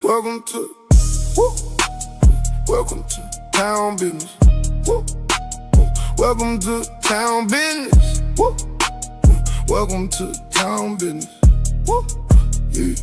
Welcome to, woo, welcome to town business. Woo, welcome to town business. Woo, welcome to town business. Woo, yeah.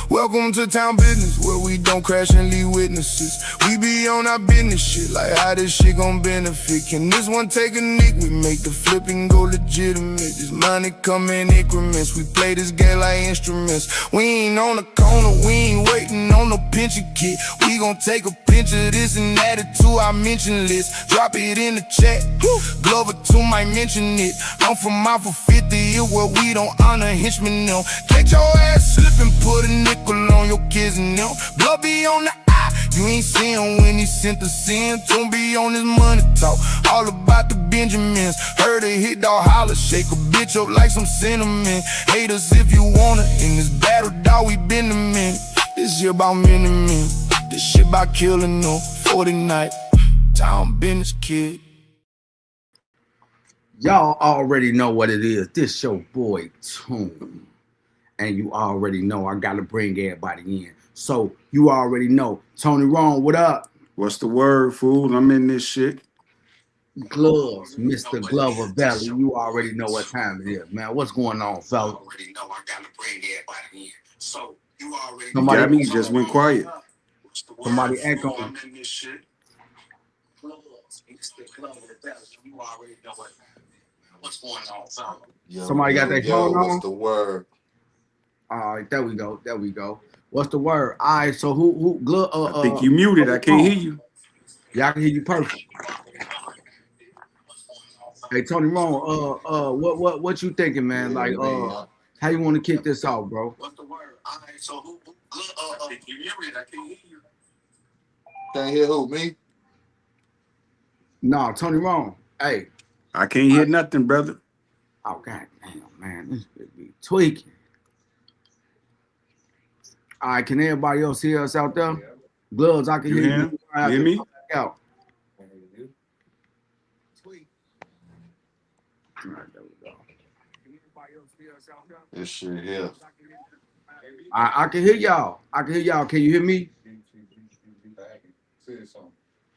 Welcome to town business, where we don't crash and leave witnesses. We be on our business shit, like how this shit gon' benefit. Can this one take a nick? We make the flipping go legitimate. This money come in increments. We play this game like instruments. We ain't on the corner, we ain't waiting on no pension kit. We gon' take a pinch of this and add it to our mention list. Drop it in the chat, Glover 2 might mention it. I'm from out for 50, it where we don't honor henchmen, no. Catch your ass slipping, put a nickel on your kids and them. Blood be on the eye, you ain't see him when he sent the sin. Don't be on his money talk, all about the Benjamins. Heard a hit dog holler, shake a bitch up like some cinnamon. Hate us if you wanna, in this battle dog we been the men. This shit about many men, this shit about killing them. 40 night, town business kid. Y'all already know what it is. This your boy Tune. And you already know I gotta bring everybody in. So you already know. Tony Wrong, what up? What's the word, fool? I'm in this shit. Gloves, Mr. Glover Valley. You already know what time it is, man. What's going on, fella? Already know I gotta bring everybody in. So you already You got me, just went quiet. Somebody echoing. I'm in this shit. Gloves, Mr. Glover Valley. You already know what time it is. What's going on, fella? Somebody got their phone on? What's the word? All right, there we go. There we go. What's the word? All right, so who I think you muted. I can't hear you. Yeah, I can hear you perfect. Hey, Tony Wrong, what you thinking, man? Like, how you want to kick this off, bro? What's the word? All right, so who I think you muted. I can't hear you. Can't hear who? Me? No, Tony Wrong. Hey. I can't hear nothing, brother. Oh, god damn, man. This could be tweaking. All right, can everybody else hear us out there? Gloves, I can hear you. You hear me? Out. All right, there we go. This shit here. I can hear y'all. I can hear y'all. Can you hear me?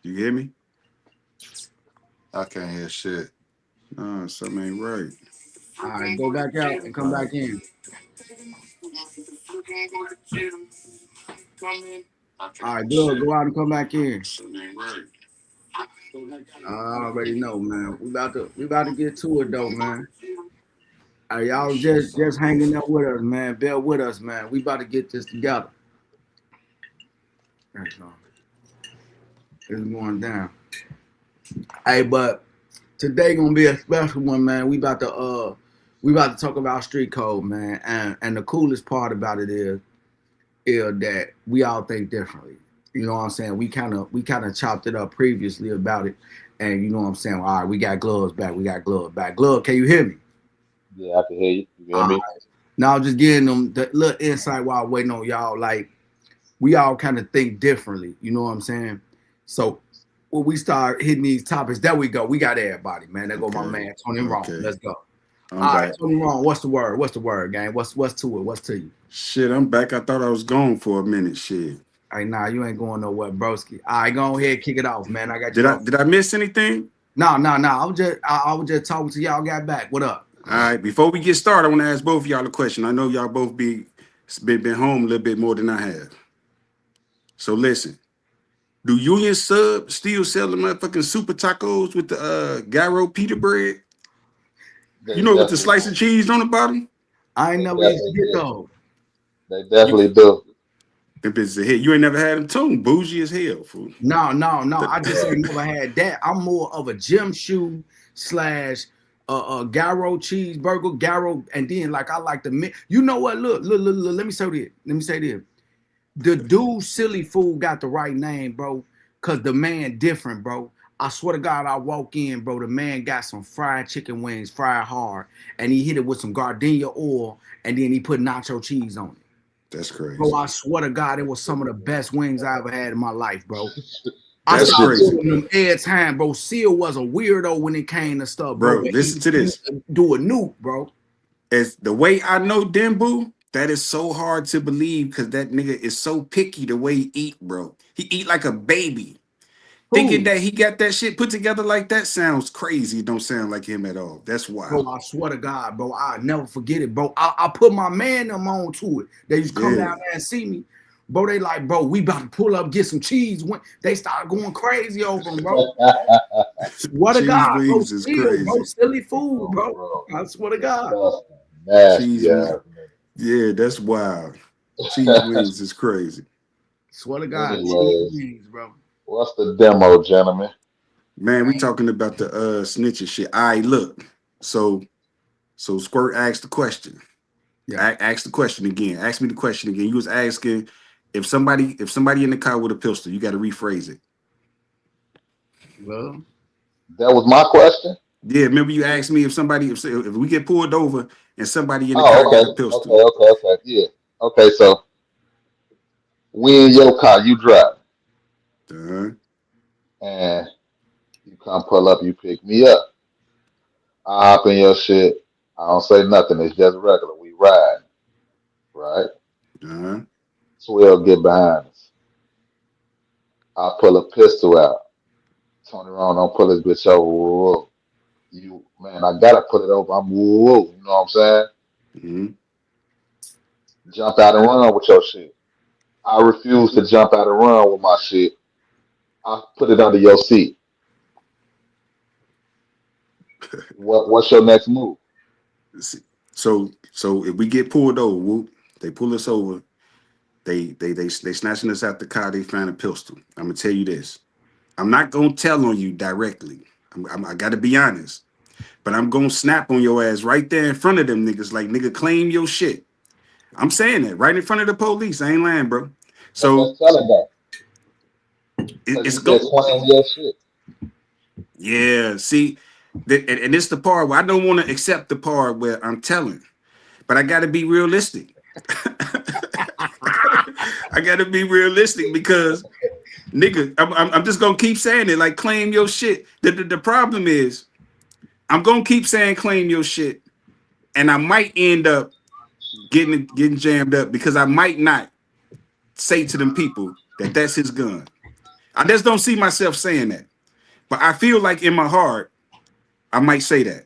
You hear me? I can't hear shit. No, something ain't right. All right, go back out and come back in. All right, good. Go out and come back in. I already know, man. We about to get to it though, man. Y'all just hanging out with us, man. Bear with us, man. We about to get this together. It's going down. Hey, but today gonna be a special one, man. We about to talk about street code, man. And the coolest part about it is that we all think differently. You know what I'm saying? We kind of chopped it up previously about it, and you know what I'm saying. All right, we got gloves back. Glove, can you hear me? Yeah, I can hear you. You hear me? Right. Now I'm just getting them the little insight while waiting on y'all. Like, we all kind of think differently. You know what I'm saying? So when we start hitting these topics, there we go. We got everybody, man. There go my man Tony Wrong. Let's go. All right, Tony Wrong. What's the word? What's the word, gang? What's to it? What's to you? Shit, I'm back. I thought I was gone for a minute. Shit. All right, nah, you ain't going nowhere, broski. All right, go ahead, kick it off, man. I got you. Did I miss anything? No. I was just talking to y'all. Got back. What up? All right. Before we get started, I want to ask both of y'all a question. I know y'all both been home a little bit more than I have. So listen, do Union Sub still sell the motherfucking super tacos with the gyro pita bread? You know, with the slice of cheese on the bottom? I ain't never used to get those. They definitely do. If it's a hit, you ain't never had them too. Bougie as hell, fool. No. I just ain't never had that. I'm more of a gym shoe / gyro cheeseburger, gyro, and then like I like the. You know what? Look. Let me say this. The dude, silly fool, got the right name, bro. Cause the man different, bro. I swear to God, I walk in, bro. The man got some fried chicken wings, fried hard, and he hit it with some gardenia oil, and then he put nacho cheese on it. That's crazy. Bro, I swear to God, it was some of the best wings I ever had in my life, bro. That's crazy. Them every time, bro. Seal was a weirdo when it came to stuff, bro. Bro, listen to this. Do a nuke, bro. As the way I know Denbu, That is so hard to believe because that nigga is so picky the way he eat, bro. He eat like a baby. Thinking Who? that he got that shit put together like that sounds crazy. It don't sound like him at all. That's Bro, wild. I swear to God, bro, I'll never forget it, bro. I put my man them on to it. They used to come Yeah. down there and see me. Bro, they like, bro, we about to pull up, get some cheese. When they start going crazy over them, bro. Swear to Cheese God, bro, wings is still, bro, crazy. silly food, Oh, bro. bro. I swear to God. Disgusting. Cheese Nasty wings. ass Yeah, that's wild. Cheese nigga. wings is crazy. Swear to God, cheese Anyways, wings, bro. what's the demo, gentlemen? Man, we talking about the snitching shit. All right, look. So Squirt asked the question. Yeah. Ask the question again. Ask me the question again. You was asking if somebody in the car with a pistol, you got to rephrase it. Well, That was my question. Yeah, remember you asked me if we get pulled over and somebody in the car Oh, got a okay, pistol. okay, yeah. Okay, so we in your car, you drive, Uh-huh. and you come pull up, you pick me up. I hop in your shit. I don't say nothing. It's just regular. We ride, right? Uh-huh. Swell get behind us. I pull a pistol out. Turn around, don't pull this bitch over. Whoa, whoa. You man, I gotta put it over. I'm whoa, you know what I'm saying? Hmm. Jump out and run with your shit. I refuse to jump out and run with my shit. I put it under your seat. What's your next move? So if we get pulled over, whoop, they pull us over, they snatching us out the car, they find a pistol. I'm gonna tell you this. I'm not gonna tell on you directly. I gotta be honest. But I'm gonna snap on your ass right there in front of them niggas. Like, nigga, claim your shit. I'm saying that right in front of the police. I ain't lying, bro. But So just tell him that. Because it's you said go. claim your shit. Yeah. See, and it's the part where I don't want to accept the part where I'm telling, but I got to be realistic. I got to be realistic because, nigga, I'm just gonna keep saying it. Like, claim your shit. The problem is, I'm gonna keep saying claim your shit, and I might end up getting jammed up because I might not say to them people that that's his gun. I just don't see myself saying that. But I feel like in my heart, I might say that.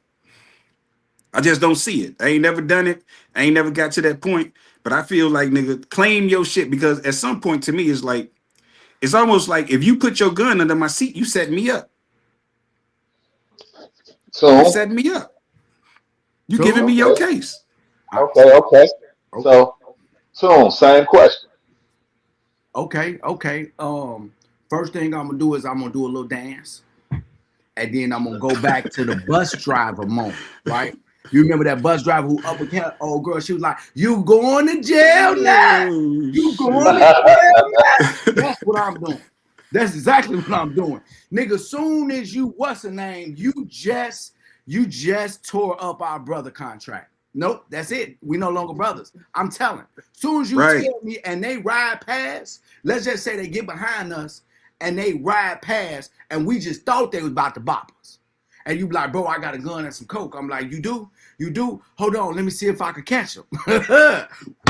I just don't see it. I ain't never done it. I ain't never got to that point. But I feel like, nigga, claim your shit because at some point to me, it's almost like if you put your gun under my seat, you set me up. You So, set me up. You giving so, me your okay, case. I, okay. oh, So, Tune, same question. okay. First thing I'm gonna do is I'm gonna do a little dance, and then I'm gonna go back to the bus driver moment, right? You remember that bus driver who uppercut old girl? She was like, "You going to jail now? Oh You going to shit. jail now?" That's what I'm doing. That's exactly what I'm doing, nigga. Soon as you, what's the name? You just tore up our brother contract. Nope, that's it. We no longer brothers. I'm telling. Soon as you Right. tell me and they ride past, let's just say they get behind us and they ride past, and we just thought they was about to bop us. And you be like, bro, I got a gun and some coke. I'm like, you do? You do? Hold on, let me see if I can catch him.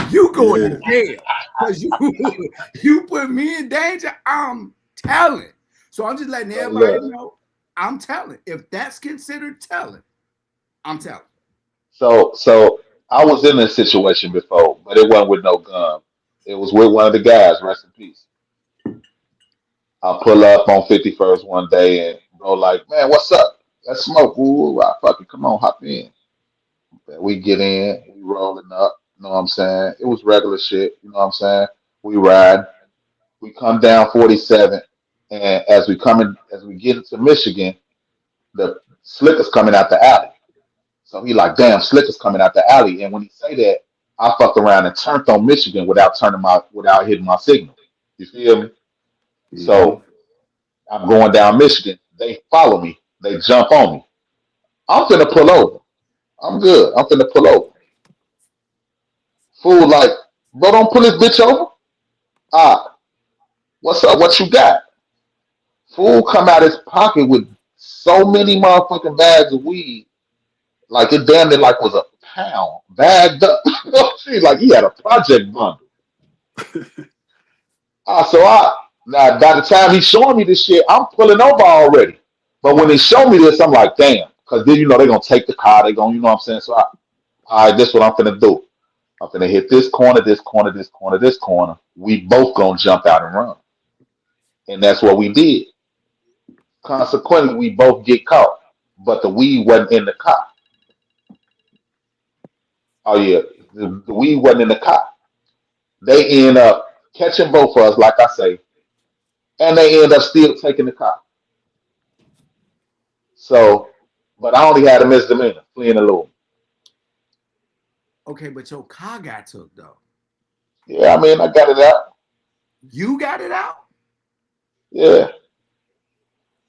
You going to Yeah. jail because you put me in danger. I'm telling. So I'm just letting So everybody look, know. I'm telling. If that's considered telling, I'm telling. so I was in this situation before, but it wasn't with no gun. It was with one of the guys, rest in peace. I pull up on 51st one day and bro like, man, what's up? Let's smoke. Ooh, I fucking come on, hop in. We get in, we rolling up, you know what I'm saying? It was regular shit, you know what I'm saying? We ride, we come down 47, and as we get into Michigan, the slicker's coming out the alley. So he like, damn, slicker's coming out the alley. And when he say that, I fucked around and turned on Michigan without hitting my signal. You feel me? Hmm. So I'm going down Michigan. They follow me. They jump on me. I'm finna pull over. I'm good. I'm finna pull over. Fool like, bro, don't pull this bitch over. Ah, what's up? What you got? Fool come out his pocket with so many motherfucking bags of weed. Like it damn near like was a pound bagged up. She's like, he had a project bundle. So now by the time he's showing me this shit, I'm pulling over already. But when they show me this, I'm like, damn, because then they're gonna take the car, they're gonna, you know what I'm saying? So all right, this is what I'm gonna do. I'm gonna hit this corner, this corner, this corner, this corner. We both gonna jump out and run. And that's what we did. Consequently, we both get caught. But the weed wasn't in the car. Oh yeah, the weed wasn't in the car. They end up catching both of us, like I say, and they end up still taking the car. So, but I only had a misdemeanor, fleeing alone. Okay, but your car got took though. Yeah, I mean, I got it out. You got it out. Yeah.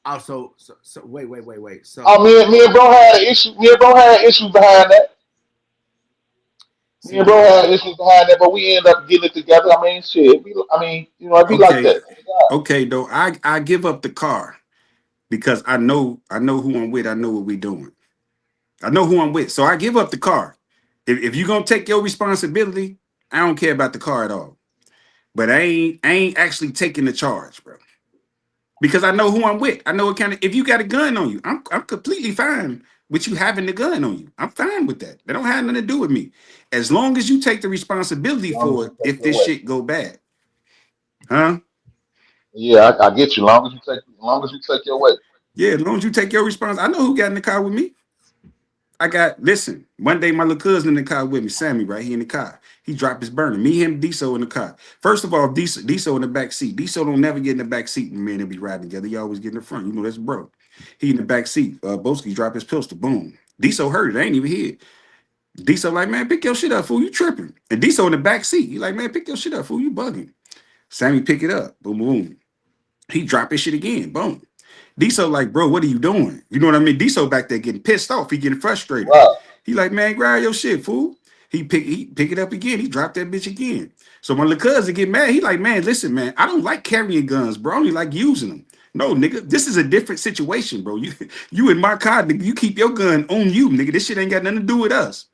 Oh, so wait. So Oh, me and bro had an issue. Me and bro had issues behind that. Me see, and bro had issues behind that, but we end up getting it together. I mean, shit. I mean, it'd be like Okay, that. okay, though. I give up the car because I know who I'm with. I know what we doing. I know who I'm with. So I give up the car. If you're gonna take your responsibility, I don't care about the car at all. But I ain't actually taking the charge, bro. Because I know who I'm with. I know what kind of if you got a gun on you, I'm completely fine with you having the gun on you. I'm fine with that. That don't have nothing to do with me. As long as you take the responsibility As long as for you it take if your this way. shit go bad. Huh? Yeah, I get you. As long as you take your way. Yeah, as long as you take your response. I know who got in the car with me. Listen, one day my little cousin in the car with me, Sammy, right? He in the car. He dropped his burner. Me, him, Diesel in the car. First of all, Diesel in the back seat. Diesel don't never get in the back seat when men be riding together. He always get in the front. You know, that's bro. He in the back seat. Boski dropped his pistol. Boom. Diesel heard it. I ain't even hear it. Diesel like, man, pick your shit up, fool. You tripping. And Diesel in the back seat. He like, man, pick your shit up, fool. You bugging. Sammy pick it up. Boom, boom. He drop his shit again. Boom. Diesel like, bro, what are you doing? You know what I mean? Diesel back there getting pissed off. He getting frustrated. Right. He like, man, grab your shit, fool. He pick it up again. He dropped that bitch again. So when the cousin get mad, he like, man, listen, man, I don't like carrying guns, bro. I only like using them. No, nigga, this is a different situation, bro. You in my car, nigga. You keep your gun on you, nigga. This shit ain't got nothing to do with us.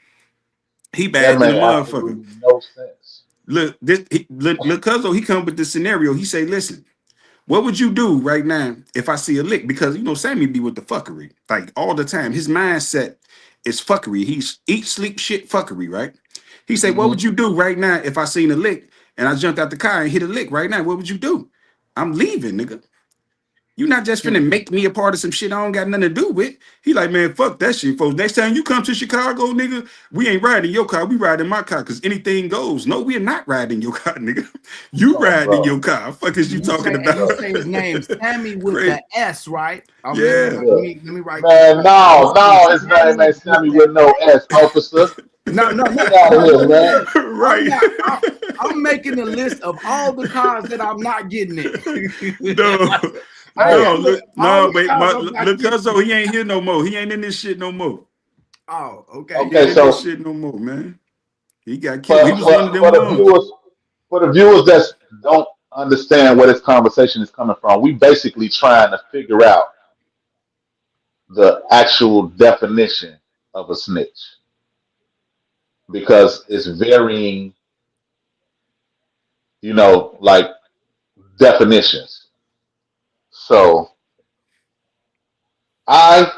He That bad than a made motherfucker. absolutely no sense. Look, Cuzzo, he come with this scenario. He say, listen. What would you do right now if I see a lick? Because you know Sammy be with the fuckery like all the time. His mindset is fuckery. He's eat, sleep, shit, fuckery, right? He said, "What Hmm. would you do right now if I seen a lick and I jumped out the car and hit a lick right now? What would you do? I'm leaving, nigga. You not just finna make me a part of some shit I don't got nothing to do with." He like, man, fuck that shit, folks. Next time you come to Chicago, nigga, we ain't riding your car. We riding my car because anything goes. No, we're not riding your car, nigga. You Oh, riding bro. your car. Fuck is you you talking say, and about? you say his name, Sammy with Great. the S, right? Yeah. Yeah. Let me write this Man, down. I no, see no, his name Sammy ain't with Sammy the with no S, officer. Get out of here, man. no. I'm Right. not. I'm making a list of all the cars that I'm not getting in. No, Hey, Look, all no, the but cars I'm not look, getting. cuz he ain't here no more. He ain't in this shit no more. Oh, okay. He ain't okay, in this so shit no more, man. He got killed. He for, was for, one of them for the ones. viewers, that don't understand where this conversation is coming from, we basically trying to figure out the actual definition of a snitch because it's varying, like definitions. So I,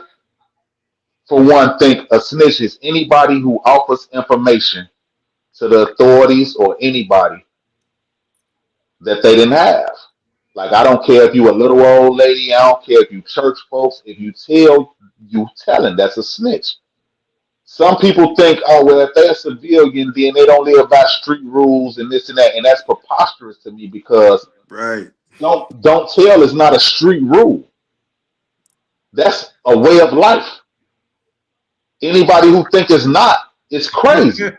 for one, think a snitch is anybody who offers information to the authorities or anybody that they didn't have. Like I don't care if you a little old lady, I don't care if you church folks, if you telling, that's a snitch. Some people think, oh well, if they're a civilian, then they don't live by street rules and this and that, and that's preposterous to me because Right. don't tell is not a street rule. That's a way of life. Anybody who think it's not is crazy.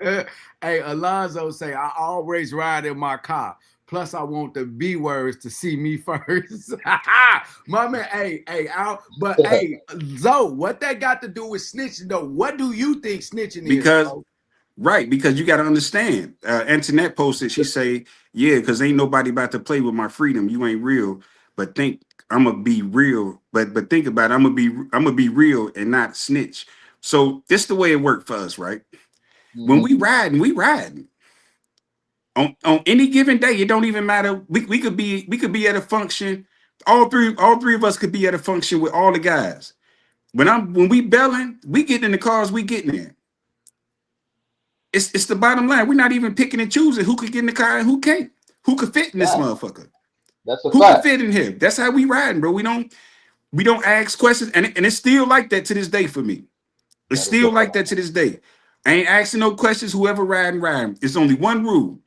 Hey, Alonzo say I always ride in my car. Plus, I want the B words to see me first. My man, but hey, Zoe, what that got to do with snitching though? What do you think snitching is, Because bro? right, because you got to understand. Antoinette posted, she say, yeah, because ain't nobody about to play with my freedom. You ain't real. But think I'm gonna be real. But think about it, I'm gonna be real and not snitch. So this the way it worked for us, right? When we riding. On any given day, it don't even matter. We could be at a function. All three of us could be at a function with all the guys. When we belling, we get in the cars, we getting in. It's the bottom line. We're not even picking and choosing who could get in the car and who can't. Who could fit in this Fact. motherfucker? That's a Who could fact. fit in here? That's how we riding, bro. We don't ask questions, and it's still like that to this day for me. It's That is a still like fact. that to this day. I ain't asking no questions. Whoever riding. It's only one rule.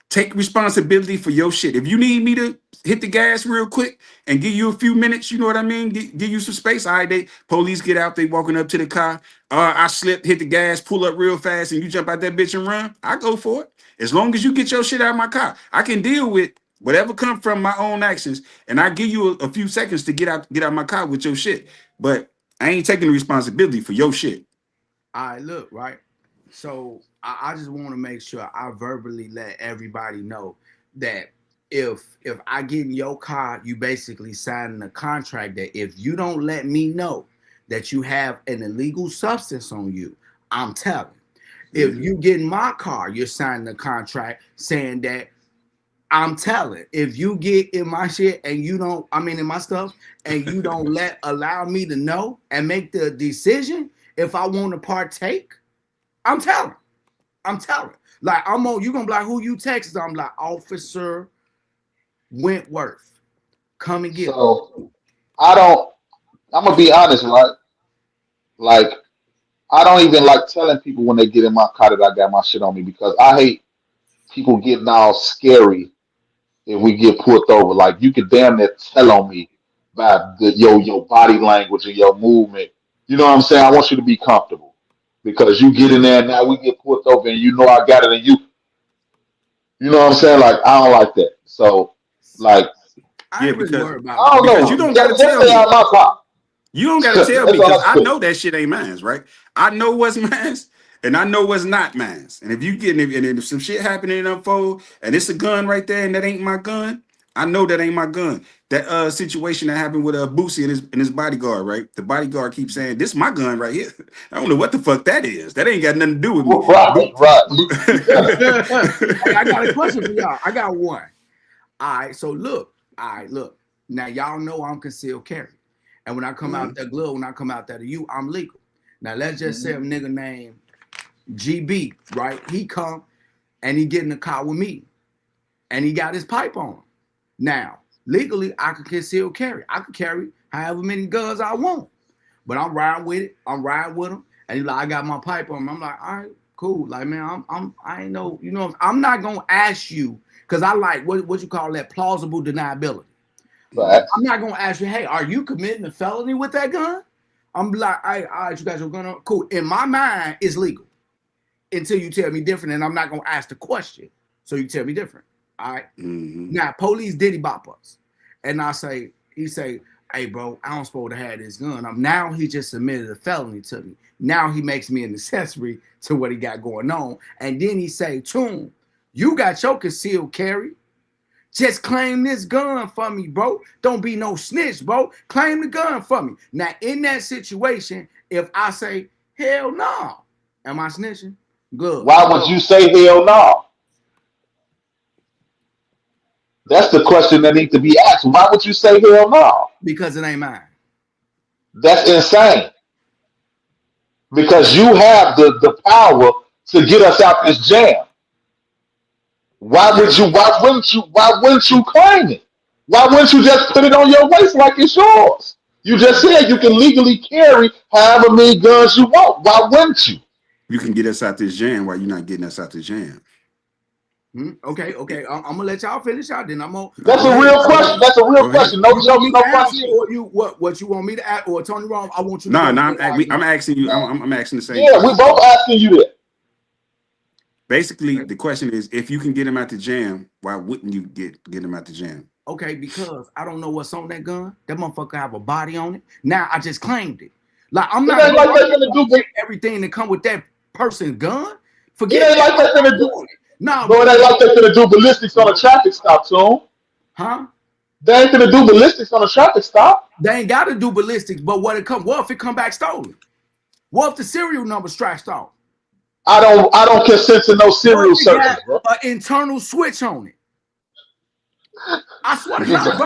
Take responsibility for your shit. If you need me to hit the gas real quick and give you a few minutes, you know what I mean? Give you some space. All right, police get out, they walking up to the car. I slip, hit the gas, pull up real fast, and you jump out that bitch and run. I go for it. As long as you get your shit out of my car, I can deal with whatever come from my own actions, and I give you a few seconds to get out my car with your shit. But I ain't taking the responsibility for your shit. All right, look, right. So I just want to make sure I verbally let everybody know that if I get in your car, you basically signing a contract that if you don't let me know that you have an illegal substance on you, I'm telling. If you get in my car, you're signing a contract saying that I'm telling. If you get in my shit and you don't, I mean in my stuff, and you don't allow me to know and make the decision if I want to partake, I'm telling. I'm telling. Like you gonna be like, who you text? I'm like, Officer Wentworth. Come and get me. So I'm gonna be honest, right? Like, I don't even like telling people when they get in my car that I got my shit on me because I hate people getting all scary if we get pulled over. Like, you could damn near tell on me by your body language and your movement. You know what I'm saying? I want you to be comfortable because you get in there and now we get pulled over and you know I got it and you know what I'm saying? Like, I don't like that. So, like, I ain't really worried about I don't Because you know. don't Just, gotta just tell stay out me. of my car. You don't gotta tell me That's all because I I say. know that shit ain't mine, right? I know what's mine and I know what's not mine. And if you getting and if some shit happening and unfold and it's a gun right there and that ain't my gun, I know that ain't my gun. That situation that happened with Boosie and his bodyguard, right? The bodyguard keeps saying, "This is my gun right here." I don't know what the fuck that is. That ain't got nothing to do with me. Right, right. Hey, I got a question for y'all. I got one. All right, so look. All right, look. Now y'all know I'm concealed carry. And when I come out that glove, when I come out that of you, I'm legal. Now let's just say a nigga named GB, right? He come and he get in the car with me. And he got his pipe on. Now, legally, I can conceal carry. I can carry however many guns I want. But I'm riding with it. I'm riding with him. And he's like, I got my pipe on. I'm like, all right, cool. Like, man, I ain't know, you know, I'm not gonna ask you, because I like what you call that plausible deniability. Facts. I'm not gonna ask you, hey, are you committing a felony with that gun? I'm like, all right, you got your gun on. Cool. In my mind, it's legal until you tell me different, and I'm not gonna ask the question. So you tell me different. All right. Now, police diddy bop us. And he say, hey, bro, I don't supposed to have this gun. Now he just submitted a felony to me. Now he makes me an accessory to what he got going on. And then he say, Tune, you got your concealed carry. Just claim this gun for me, bro. Don't be no snitch, bro. Claim the gun for me. Now, in that situation, if I say, hell no, am I snitching? Good. Why would you say hell no? That's the question that needs to be asked. Why would you say hell no? Because it ain't mine. That's insane. Because you have the power to get us out this jam. Why wouldn't you claim it? Why wouldn't you just put it on your waist like it's yours? You just said you can legally carry however many guns you want. Why wouldn't you? You can get us out this jam while you're not getting us out this jam. Okay. I'm gonna let y'all finish out. Then I'm gonna. That's a real question. That's a real question. No jokes, no funny shit. Or what you want me to ask? Or Tony Ron, I want you to. No, I'm asking you. I'm asking the same. Yeah, we both asking you that. Basically, the question is, if you can get him out the jam, why wouldn't you get him out the jam? Okay, because I don't know what's on that gun. That motherfucker have a body on it. Now I just claimed it. Like I'm not like they're gonna do everything that come with that person's gun. It Forget ain't like they're gonna do it. No, No, it ain't like they're gonna do ballistics on a traffic stop, soon. Huh? They ain't gonna do ballistics on a traffic stop. They ain't got to do ballistics, but what if it come back stolen? What if the serial number scratched off? I don't consent to no Bro, serial it got searches, bro. an internal switch on it. I swear to God,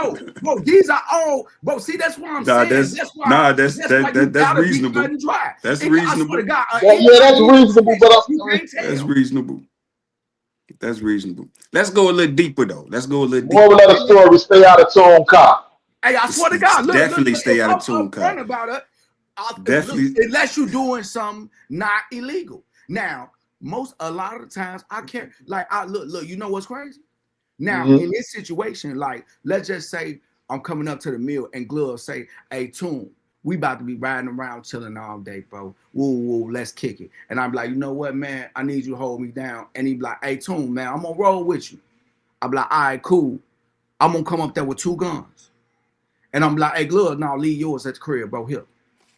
bro, these are all, bro. See, that's what I'm Nah, saying. that's nah, That's why you that's gotta be reasonable. cut and dry. That's I swear to reasonable. God, Yeah, that's reasonable, but you I'm, can't That's tell. reasonable. That's reasonable. Let's go a little deeper though. Let's go a little deeper. moral of the story: stay out of tune, car. Hey, I swear to God, Definitely look, stay if out I'm of tune, upfront Kyle. about it, look, Definitely. unless you're doing something not illegal. Now, a lot of the times I can't, like, look, you know what's crazy? Now, Mm-hmm. in this situation, like, let's just say I'm coming up to the mill and Glove say, hey, Toon, we about to be riding around chilling all day, bro. Woo, let's kick it. And I'm like, you know what, man? I need you to hold me down. And he be like, hey, Toon, man, I'm gonna roll with you. I'm like, all right, cool. I'm gonna come up there with 2 guns. And I'm like, hey, Glove, now leave yours at the crib, bro. Here.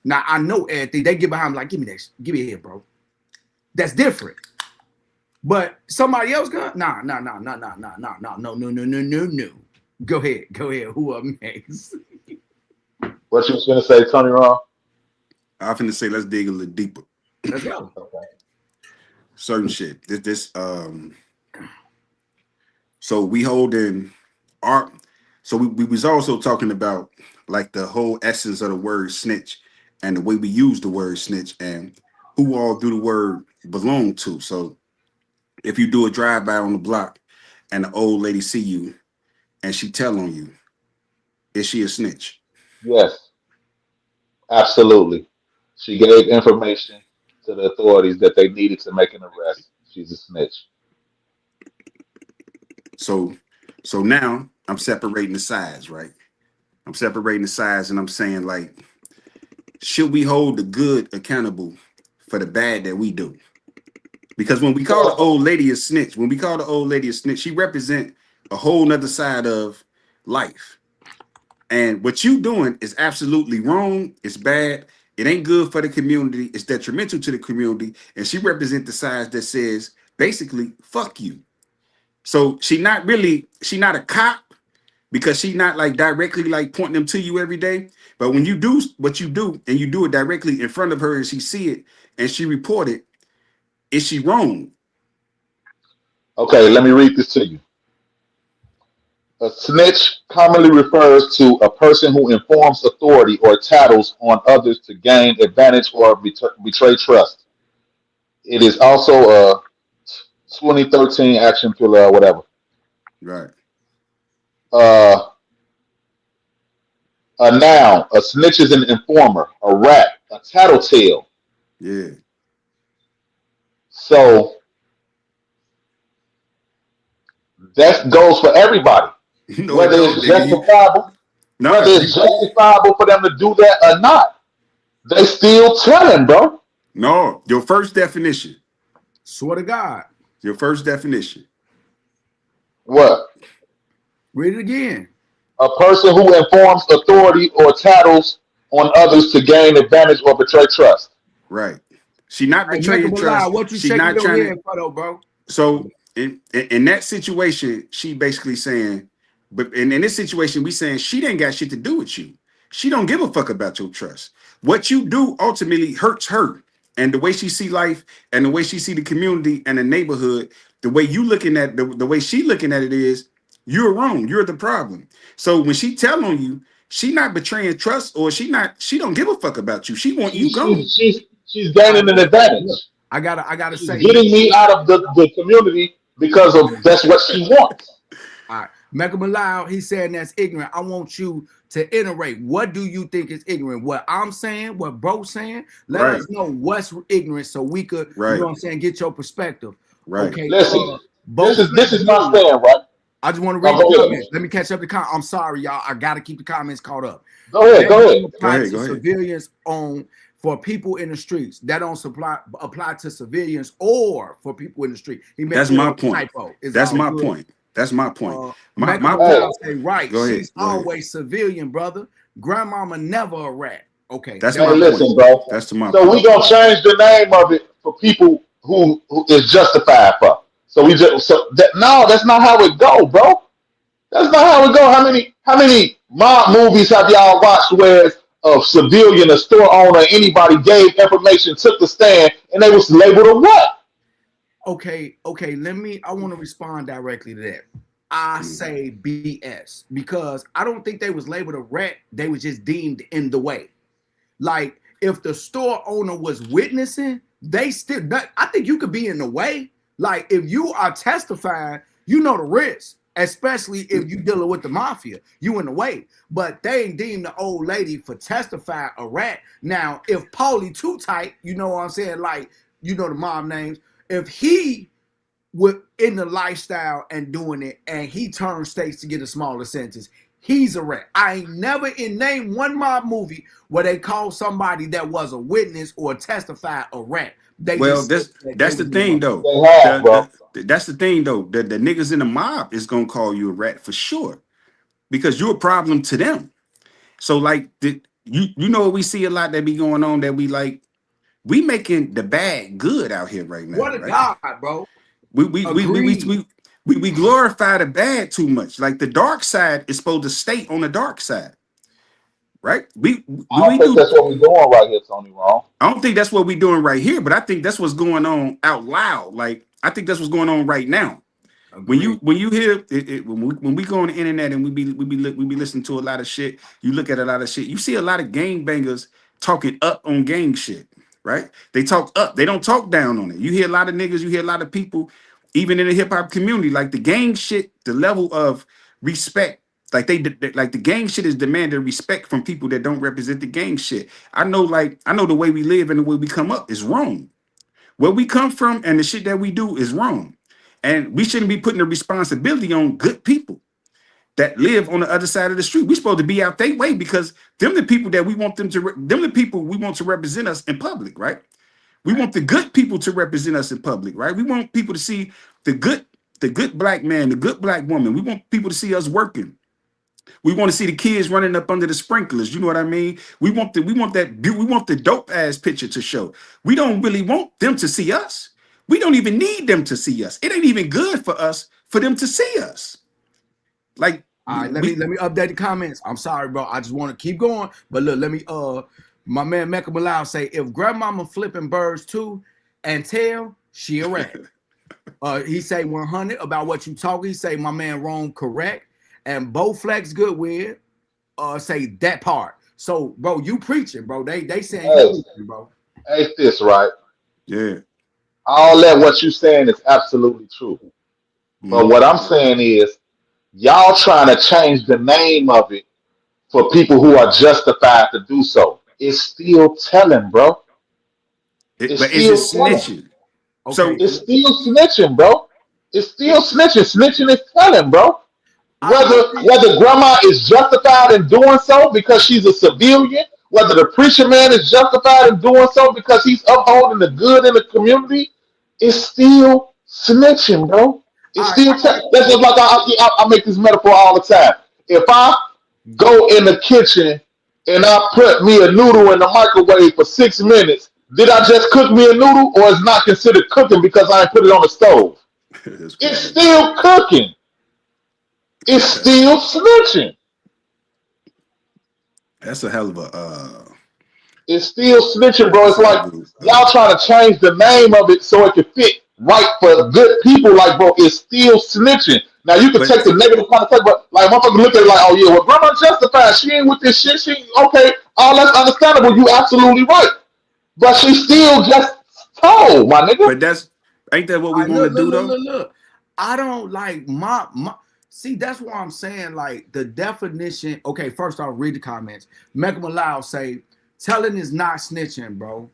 Now I know everything. They get behind me like, give me that, give me here, bro. That's different. But somebody else gun? Nah. No. Go ahead. Who up next? What you was gonna say, Tony Ron? I'm finna say let's dig a little deeper. Let's go. Okay. Certain shit. So we holding our. So we was also talking about like the whole essence of the word snitch and the way we use the word snitch and who all do the word belong to. So if you do a drive by on the block and the old lady see you and she tell on you, is she a snitch? Yes, absolutely. She gave information to the authorities that they needed to make an arrest. She's a snitch. So now I'm separating the sides, right? I'm separating the sides and I'm saying like, should we hold the good accountable for the bad that we do? Because when we call the old lady a snitch, she represent a whole nother side of life. And what you doing is absolutely wrong. It's bad. It ain't good for the community. It's detrimental to the community. And she represent the side that says basically, fuck you. So she not a cop because she not like directly like pointing them to you every day. But when you do what you do and you do it directly in front of her and she see it and she report it, is she wrong? Okay, let me read this to you. A snitch commonly refers to a person who informs authority or tattles on others to gain advantage or betray trust. It is also a 2013 action thriller or whatever. Right. Uh, a noun. A snitch is an informer, a rat, a tattletale. Yeah. So that goes for everybody. No, it Whether don't, it's nigga. justifiable, Nah, whether it's justifiable for them to do that or not, they still telling, bro. no, your first definition. Swear to God. Your first definition. What? Read it again. A person who informs authority or tattles on others to gain advantage or betray trust. Right. She not Hey, make betraying them lie. trust. What you She shaking not your trying head to. for though, bro? So in that situation, she basically saying, but in this situation, we saying she didn't got shit to do with you. She don't give a fuck about your trust. What you do ultimately hurts her. And the way she see life and the way she see the community and the neighborhood, the way you looking at the way she looking at it is, you're wrong. You're the problem. So when she tell on you, she not betraying trust or she don't give a fuck about you. She want you She's gone. she's she's, she's All right, gaining an advantage. look, I gotta She's say getting me out of the community because of that's what she wants. all right. Malcolm Aloud, he's saying that's ignorant. I want you to iterate. What do you think is ignorant? What I'm saying, what bro's saying? Let Right. us know what's ignorant so we could, you Right. know what I'm saying, get your perspective. Right. Okay. Listen, Both this is my stand, right? I just want to No, read the go comments. ahead. Let me catch up the comments. I'm sorry, y'all. I gotta keep the comments caught up. Go ahead. That Go don't ahead. apply Go to ahead. civilians on for people in the streets. That don't apply to civilians or for people in the street. He made That's sure my it's point. typo. It's That's all my good. point. That's my point. Malcolm My Hey, McLeod say, right, Go ahead. she's Go ahead. always civilian, brother. Grandmama never a rat. Okay. That's hey, my listen, point. bro. That's to my So point. we gonna change the name of it for people who is justified for. So we just no, that's not how it go, bro. That's not how it go. How many mob movies have y'all watched where a civilian, a store owner, anybody gave information, took the stand, and they was labeled a what? Okay. I want to respond directly to that. I say BS because I don't think they was labeled a rat. They was just deemed in the way. Like if the store owner was witnessing, they still. I think you could be in the way. Like if you are testifying, you know the risk, especially if you dealing with the mafia. You in the way, but they ain't deemed the old lady for testifying a rat. Now if Paulie too tight, you know what I'm saying? Like you know the mom names. If he with in the lifestyle and doing it, and he turned states to get a smaller sentence. He's a rat. I ain't never in name one mob movie where they call somebody that was a witness or testified a rat. They Well, just said that they that's the was in the thing way. though. They have, bro. That's the thing though. The niggas in the mob is gonna call you a rat for sure because you're a problem to them. So like you know what we see a lot that be going on that we like we making the bad good out here right now, What a right? god, bro. We we we we we Agreed. we, we glorify the bad too much. Like the dark side is supposed to stay on the dark side, right? I don't We think do. that's what we're doing right here, Tony. Wrong. I don't think that's what we're doing right here, but I think that's what's going on out loud. Like I think that's what's going on right now. Agreed. When you hear when we go on the internet and we be listening to a lot of shit, you look at a lot of shit. You see a lot of gang bangers talking up on gang shit, right? They talk up. They don't talk down on it. You hear a lot of niggas. You hear a lot of people, even in the hip hop community, like the gang shit. The level of respect, like like the gang shit is demanding respect from people that don't represent the gang shit. I know the way we live and the way we come up is wrong. Where we come from and the shit that we do is wrong. And we shouldn't be putting the responsibility on good people that live on the other side of the street. We're supposed to be out their way because them the people that we want them the people we want to represent us in public, right? We want the good people to represent us in public, right? We want people to see the good black man, the good black woman. We want people to see us working. We want to see the kids running up under the sprinklers. You know what I mean? We want the dope ass picture to show. We don't really want them to see us. We don't even need them to see us. It ain't even good for us for them to see us. Like All right, let me update the comments. I'm sorry, bro. I just want to keep going. But look, let me my man Mecca Bilal say if grandmama flipping birds too and tell she a rat. He say 100 about what you talking. He say my man wrong correct. And Bo Flex Goodwin say that part. So, bro, you preaching, bro. They saying Hey, you preaching, bro. ain't this right? yeah. All that what you saying is absolutely true. But Mhm. what I'm saying is, y'all trying to change the name of it for people who are justified to do so. It's still telling, bro. It's But is it still telling. snitching? Okay, So It's still snitching, bro. It's still snitching. Snitching is telling, bro. I Whether think whether grandma is justified in doing so because she's a civilian, whether the preacher man is justified in doing so because he's upholding the good in the community, it's still snitching, bro. It's all right, still that's just like I make this metaphor all the time. If I go in the kitchen and I put me a noodle in the microwave for 6 minutes, did I just cook me a noodle, or is not considered cooking because I ain't put it on the stove? that's It's crazy. still cooking. It's still snitching. That's a hell of a It's still snitching, bro. that's It's a hell like of a y'all trying to change the name of it so it can fit right for good people. Like, bro, it's still snitching. Now you can but take the negative connotation, but like motherfuckers look at it like, oh yeah, well grandma justified. She ain't with this shit. She okay. All that's understandable. You absolutely right. But she still just told, my nigga. that's ain't that what we I want to look, look, do look, though? look, look. I don't like my see, that's why I'm saying like the definition. Okay, first I'll read the comments. Mecca Malao say telling is not snitching, bro.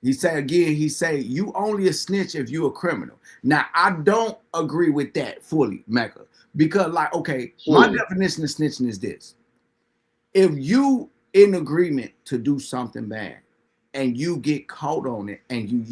He said again, he say you only a snitch if you a criminal. Now I don't agree with that fully, Mecca. Because like, okay, my Truly. definition of snitching is this. If you in agreement to do something bad and you get caught on it and you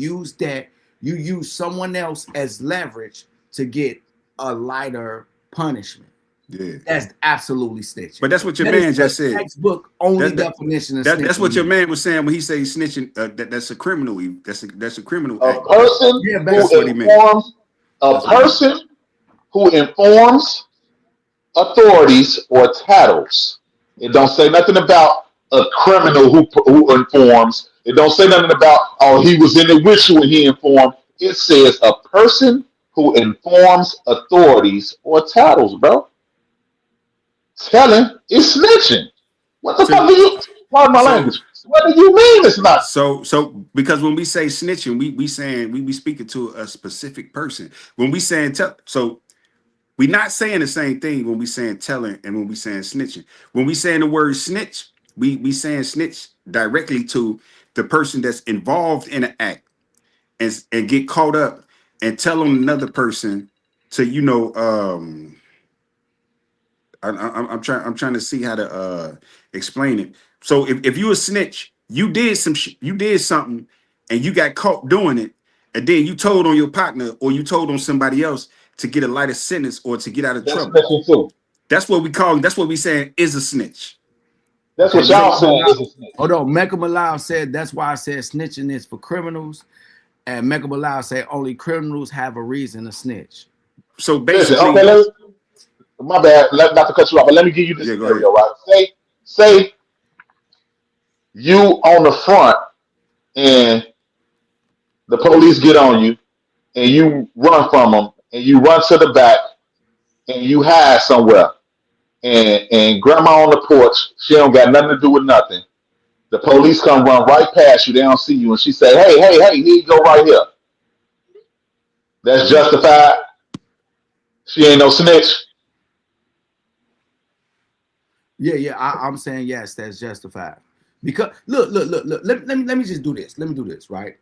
use someone else as leverage to get a lighter punishment. Yeah. That's absolutely snitching. But that's what your That is man the just said. textbook only That, definition of that's what your snitching. man was saying when he say snitching. That's a criminal. That's a criminal A act. person Yeah, who That's what basically. he meant. informs a That's what he meant. person who informs authorities or tattles. It don't say nothing about a criminal who informs. It don't say nothing about, oh, he was in the ritual, he informed. It says a person who informs authorities or tattles, bro. Telling is snitching. What the fuck So do you? Pardon my so language. What do you mean it's not? so because when we say snitching, we saying we speaking to a specific person. When we saying so we not saying the same thing when we saying telling and when we saying snitching. When we saying the word snitch, we saying snitch directly to the person that's involved in an act and get caught up and tell on another person to I'm trying to see how to explain it. So if you a snitch, you did you did something and you got caught doing it, and then you told on your partner or you told on somebody else to get a lighter sentence or to get out of That's trouble. snitching too. That's what we call. That's what we saying is a snitch. That's Okay, what y'all saying is a snitch. hold on. Mecca Malal said that's why I said snitching is for criminals, and Mecca Malal said only criminals have a reason to snitch. So Listen, basically, okay, my bad, not to cut you off, but let me give you this yeah, go ahead. scenario, right? Say you on the front and the police get on you and you run from them and you run to the back and you hide somewhere and grandma on the porch, she don't got nothing to do with nothing. The police come run right past you, they don't see you, and she say, hey, here you go right here. That's justified. She ain't no snitch. Yeah. I'm saying yes, that's justified. Because look. Let me just do this. Let me do this, right?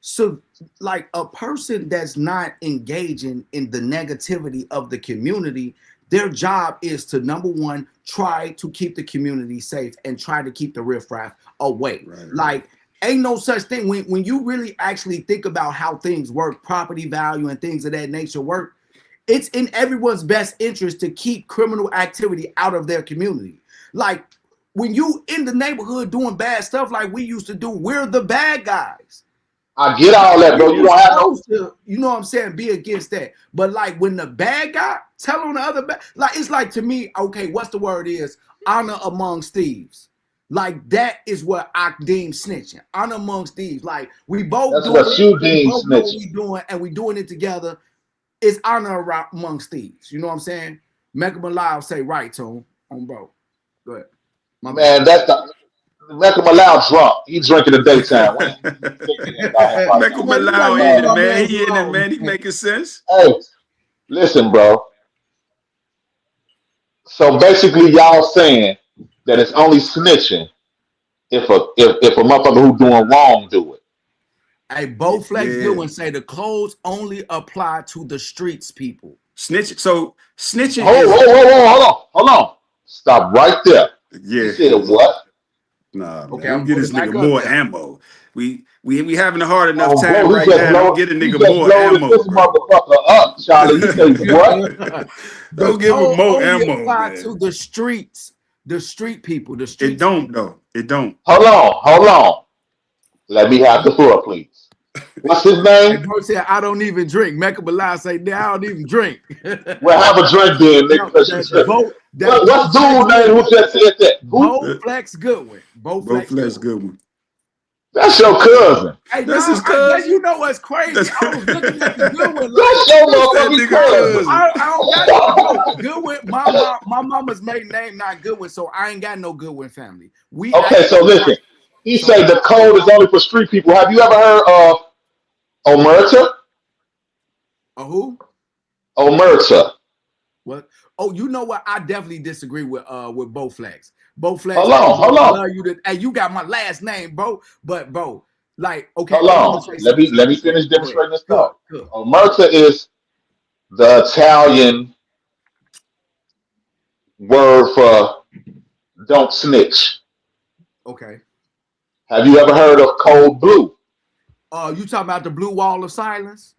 So, like a person that's not engaging in the negativity of the community, their job is to number one, try to keep the community safe and try to keep the riffraff away. Right. Like, ain't no such thing when you really actually think about how things work, property value and things of that nature work. It's in everyone's best interest to keep criminal activity out of their community. Like when you in the neighborhood doing bad stuff like we used to do, we're the bad guys. I get all that, bro. You You're don't have no. supposed to, you know what I'm saying, be against that. But like when the bad guy tell on the other bad, like it's like to me, okay, what's the word is honor amongst thieves. Like that is what I deem snitching. Honor amongst thieves. Like we both That's doing what it, you we deem both know what snitching. we doing, and we doing it together. It's honor amongst thieves. You know what I'm saying? Mecca Malal say right, Tone. On bro. Go ahead. My Man, bad. that's the Malcolm Mallow drunk. He drink in the daytime. We ain't thinking about him right Michael now. Man, you gotta Malau leave in it, my man. man He in it, alone, man. He man. making sense. Hey, listen, bro. So basically, y'all saying that it's only snitching if a motherfucker who doing wrong do it. Hey, Bo Flex Yeah. Goodwin say the codes only apply to the streets people. Snitch. So snitching Whoa, is whoa, whoa, whoa, hold on. Stop right there. He yeah. said what? Nah, man. Okay, Don't I'm get put this it back nigga up more there. ammo. We having a hard enough Oh, time bro, right now. Don't get a he nigga just more loaded ammo, this bro. motherfucker up, Charlie. He said what? The Don't give him code more only ammo, apply to man. the streets, the street people, the It streets don't people. though. It don't. Hold on. Let me have the floor, please. What's his Hey, name? bro said I don't even drink. Mecca Bilal say I don't even drink. Well, have a drink then, nigga, No, because you that's tripping. Bo What's Flex dude name Goodwin. who just said that? Who? Bo Flex Goodwin. Bo Both Flex less Goodwin. good one. That's your cousin. Hey, That's nah, his cousin. you know what's crazy? That's I was looking at the Goodwin like That's your that motherfucking nigga cousin. cousin. I don't got no bro. Goodwin. My mama's maiden name not Goodwin, so I ain't got no Goodwin family. We Okay, so actually listen. He so say the code is only for street people. Have you ever heard of Omerta? who? Omerta. What? Oh, you know what? I definitely disagree with Bo Flex. Bo Flex, hey Hold bro, I on. love you. Hey, you got my last name, bro. But bro, like, okay, Hold oh, let me on. say Let something. me let me finish Go ahead. demonstrating this Good, thought. good. Omerta is the Italian word for don't snitch. Okay. Have you ever heard of cold blue? You talking about the blue wall of silence?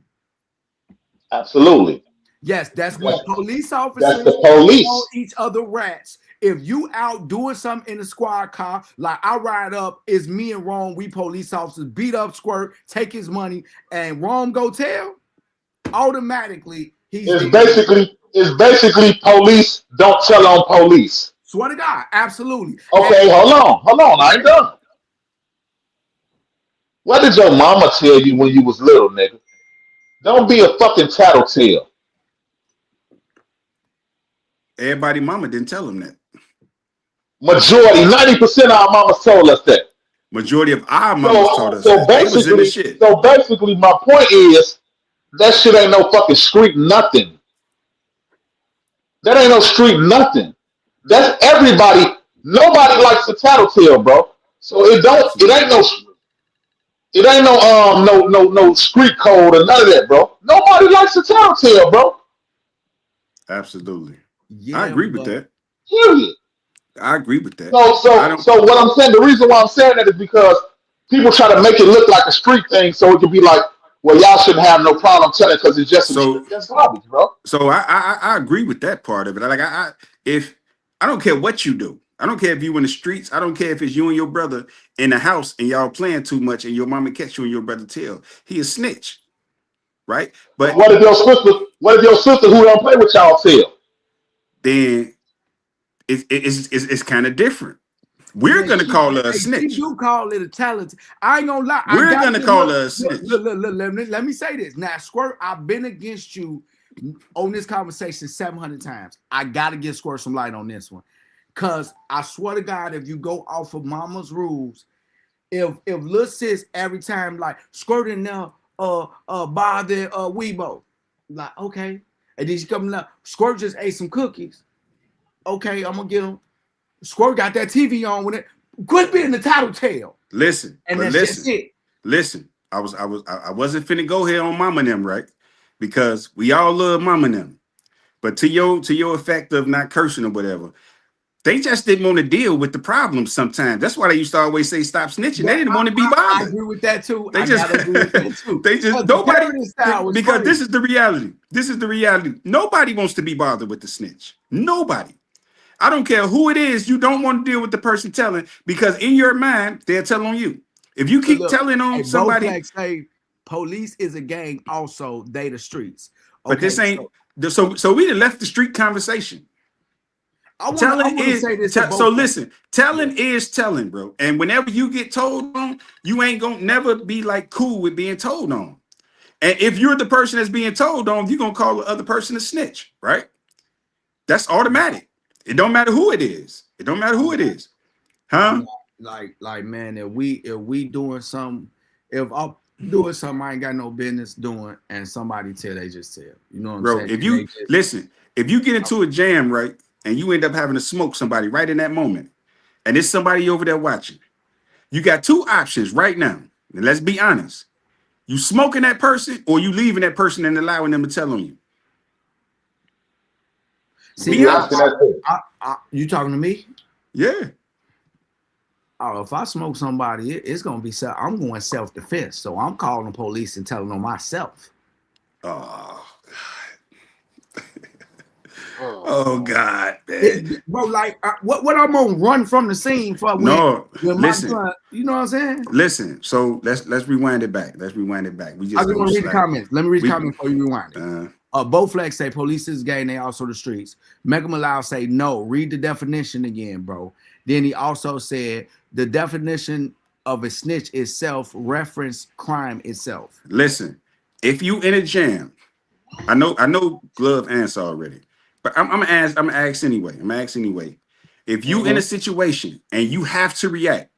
Absolutely. Yes, that's when That's, police that's officers the call police. each other rats. If you out doing something in the squad car, like I ride up, it's me and Rome, we police officers beat up Squirt, take his money, and Rome go tell, automatically he's It's dead. basically police don't tell on police. Swear to God, absolutely. And Okay, hold on. I ain't done. What did your mama tell you when you was little, nigga? Don't be a fucking tattletale. Everybody mama didn't tell them that. Majority, 90% of our mamas told us that. Majority of our mamas told So us so that. They was in the basically, shit. so basically, my point is that shit ain't no fucking street nothing. That ain't no street nothing. That's everybody. Nobody likes a tattletale, bro. So Absolutely. it ain't no street code or none of that, bro. Nobody likes a tattletale, bro. Absolutely. I Yeah, agree with but that. Period. I agree with that. So I so don't so what I'm saying, the reason why I'm saying that is because people try to make it look like a street thing, so it could be like, well, y'all shouldn't have no problem telling because it's just some so shit. That's garbage, bro. so I agree with that part of it. Like if I don't care what you do. I don't care if you in the streets. I don't care if it's you and your brother in the house and y'all playing too much and your mama catch you and your brother tail. He a snitch, right? But But what if your sister who don't play with y'all tell? then it's kind of different. We're yeah, gonna call her a she snitch. do call it a talent. I ain't gonna lie. I We're gotta gonna get call her a snitch. look. Let me say this. Now, Squirt, I've been against you on this conversation 700 times. I gotta get Squirt some light on this one. Cause I swear to God, if you go off of mama's rules, if Lil Sis every time like squirting now bother Weibo, like okay, and then she coming up, Squirt just ate some cookies. Okay, I'm gonna get him. Squirt got that TV on with it. Quit being the tattletale. Listen, And but that's just listen, it. listen. I wasn't finna go here on mama and them, right? Because we all love mama and them. But to your effect of not cursing or whatever, they just didn't want to deal with the problems sometimes. That's why they used to always say stop snitching. They But didn't want to be I bothered. agree with that too. They I just gotta agree with that too. they just But the nobody parenting style was because this crazy. is the reality. This is the reality. Nobody wants to be bothered with the snitch. Nobody. I don't care who it is. You don't want to deal with the person telling because in your mind they'll tell on you. If you keep Look, telling hey, on Bo somebody, Fleck say police is a gang, also they the streets. but Okay, this ain't so we done left the street conversation. I Telling wanna is say this to so Bo Fleck. listen, telling is telling, bro. And whenever you get told on, you ain't gonna never be like cool with being told on. And if you're the person that's being told on, you're gonna call the other person a snitch, right? That's automatic. It don't matter who it is. It don't matter who I'm it not, is. I'm Huh? not like man, if we doing something, if I'm doing something I ain't got no business doing, and somebody tell they just tell. You know what I'm Bro, saying? if And they you just listen, if you get into a jam, right, and you end up having to smoke somebody right in that moment, and there's somebody over there watching, you got two options right now. And let's be honest. You smoking that person or you leaving that person and allowing them to tell on you. see Be You if asking honest. that question. you talking to me. Yeah. Oh, if I smoke somebody, it's gonna be self. I'm going self defense, so I'm calling the police and telling them myself. Oh, oh Oh, God, man. Bro, like what I'm gonna run from the scene for No, when my listen, son, you know what I'm saying? listen. So let's rewind it back. Let's rewind it back. We I just just gonna want to read the slide. comments. Let me read the We comments before you rewind it. Bo Flex say police is gang, they also the streets. Mega Malao say no. Read the definition again, bro. Then he also said the definition of a snitch is self-reference crime itself. listen. If you in a jam, I know glove answer already, but I'm gonna ask anyway. I'm gonna ask anyway. If you in a situation and you have to react,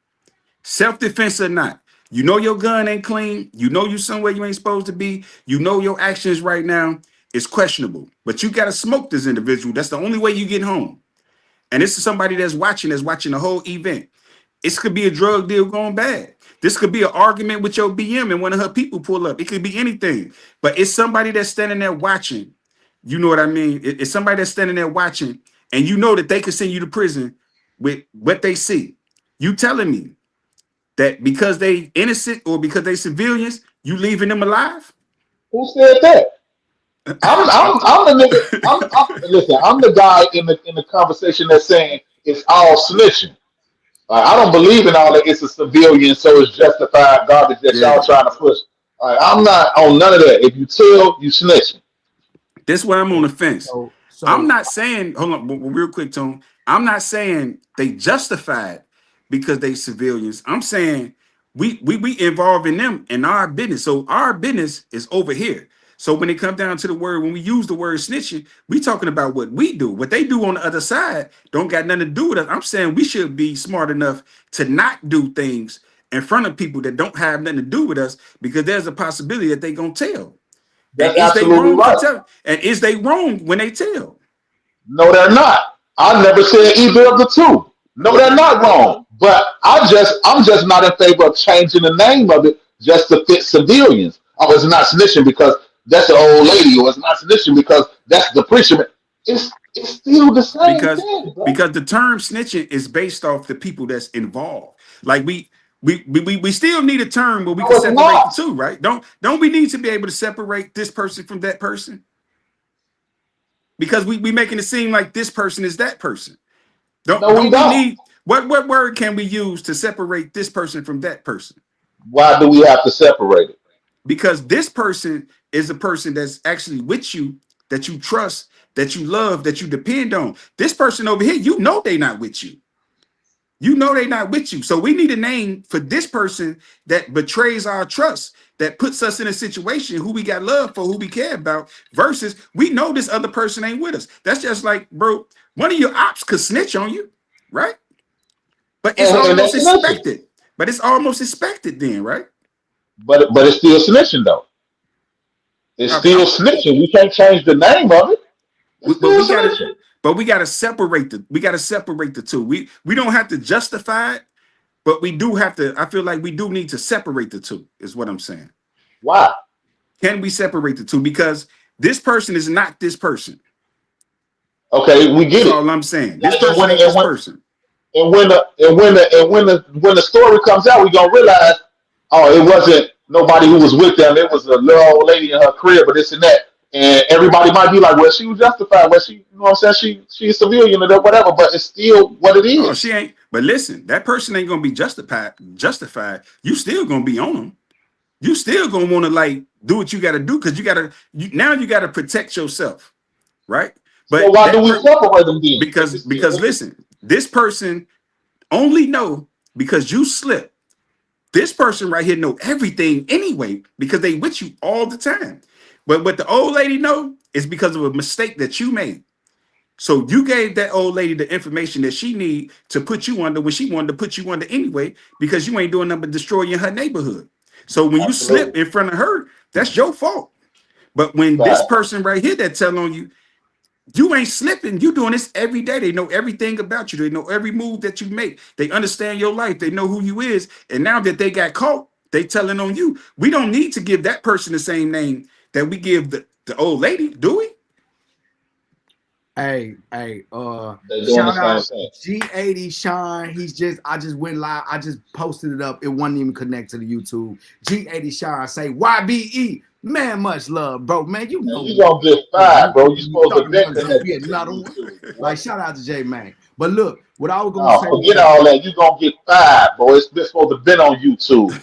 self-defense or not, you know your gun ain't clean, you know you somewhere you ain't supposed to be, you know your actions right now is questionable, but you gotta smoke this individual. That's the only way you get home. And this is somebody that's watching the whole event. This could be a drug deal going bad. This could be an argument with your BM and one of her people pull up. It could be anything. But it's somebody that's standing there watching. You know what I mean? It's somebody that's standing there watching, and you know that they could send you to prison with what they see. You telling me that because they innocent or because they civilians, you leaving them alive? who said that? I'm I'm the nigga. Listen. I'm the guy in the conversation that's saying it's all snitching. Like, I don't believe in all that. It's a civilian, so it's justified garbage that yeah. y'all trying to push. I'm not on none of that. If you tell, you snitching. This why I'm on the fence. So I'm so not saying, hold on, real quick, Tone. I'm not saying they justified because they civilians. I'm saying we involving them in our business. So our business is over here. So when it comes down to the word, when we use the word snitching, we talking about what we do. What they do on the other side don't got nothing to do with us. I'm saying we should be smart enough to not do things in front of people that don't have nothing to do with us, because there's a possibility that they gonna tell. And That's is they absolutely wrong for right. telling? And is they wrong when they tell? No, they're not. I never said either of the two. No, they're Okay. not wrong. But I'm just not in favor of changing the name of it just to fit civilians. Oh, it's not snitching because that's an old lady, or it's not snitching because that's the preacher. It's still the same because thing, bro. because the term snitching is based off the people that's involved. Like we still need a term where we No, can it's separate the not. two, right? Don't we need to be able to separate this person from that person? Because we making it seem like this person is that person. No, we Don't we don't. need what word can we use to separate this person from that person? Why do we have to separate it? Because this person is a person that's actually with you, that you trust, that you love, that you depend on. This person over here, you know they not with you. You know they're not with you. So we need a name for this person that betrays our trust, that puts us in a situation who we got love for, who we care about, versus we know this other person ain't with us. That's just like, bro, one of your ops could snitch on you, right? But it's And almost that's snitching. expected. But it's almost expected then, right? But it's still snitching though. It's still I'm snitching. We can't change the name of it. It's but still snitching. we gotta separate the two. We don't have to justify it, but we do have to. I feel like we do need to separate the two, is what I'm saying. Why? Can we separate the two? Because this person is not this person. Okay, we get That's it. all I'm saying. This Like, and person when ain't and this when person. when the story comes out, we gonna realize, oh, it wasn't nobody who was with them. It was a little old lady in her crib, or this and that. And everybody might be like, well, she was justified. Well, she, you know what I'm saying? She's a civilian or whatever, but it's still what it Oh, is. she ain't. But listen, that person ain't gonna be justified. Justified. You still gonna be on them. You still gonna want to like do what you got to do, because now you got to protect yourself, right? So But why do we separate them then? If it's still, because listen, this person only know because you slip. This person right here know everything anyway because they with you all the time. But what the old lady know is because of a mistake that you made. So you gave that old lady the information that she need to put you under when she wanted to put you under anyway, because you ain't doing nothing but destroying her neighborhood. So when you slip absolutely. in front of her, that's your fault. But when this Right. person right here that tell on you, you ain't slipping. You doing this every day. They know everything about you. They know every move that you make. They understand your life. They know who you is. And now that they got caught, they telling on you. We don't need to give that person the same name that we give the old lady, do we? Hey, They're doing the shout same out thing. G80 Shine. I just went live. I just posted it up. It wasn't even connect to the YouTube. G80 Shine say YBE. Man, much love, bro. Man, you And know you gonna get fired, bro. You you supposed thought to it vent was in gonna that be in another one. YouTube, Like bro. shout out to J Man. But look, what I was gonna No, say forget was, all that. You gonna get fired, bro. It's been supposed to been on YouTube.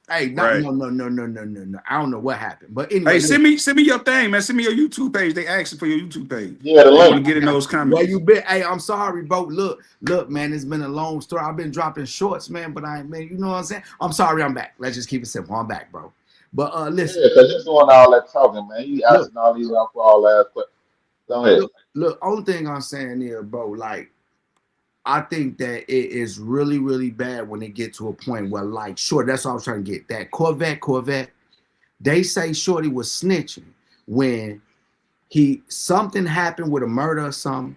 hey, not Right. no. I don't know what happened. But anyway, Hey, look, send me your thing, man. Send me your YouTube page. They asking for your YouTube page. Yeah, the They want link. to get in those where comments. you been? Hey, I'm sorry, bro. Look, man, it's been a long story. I've been dropping shorts, man, but I ain't, man, you know what I'm saying? I'm sorry, I'm back. Let's just keep it simple. I'm back, bro. But listen, Yeah, because he's doing all that talking, man. He look, asking all these out for all that. But go ahead. look, only thing I'm saying here, bro, like I think that it is really, really bad when they get to a point where, like, sure, that's what I was trying to get. That Corvette, they say Shorty was snitching when something happened with a murder or something,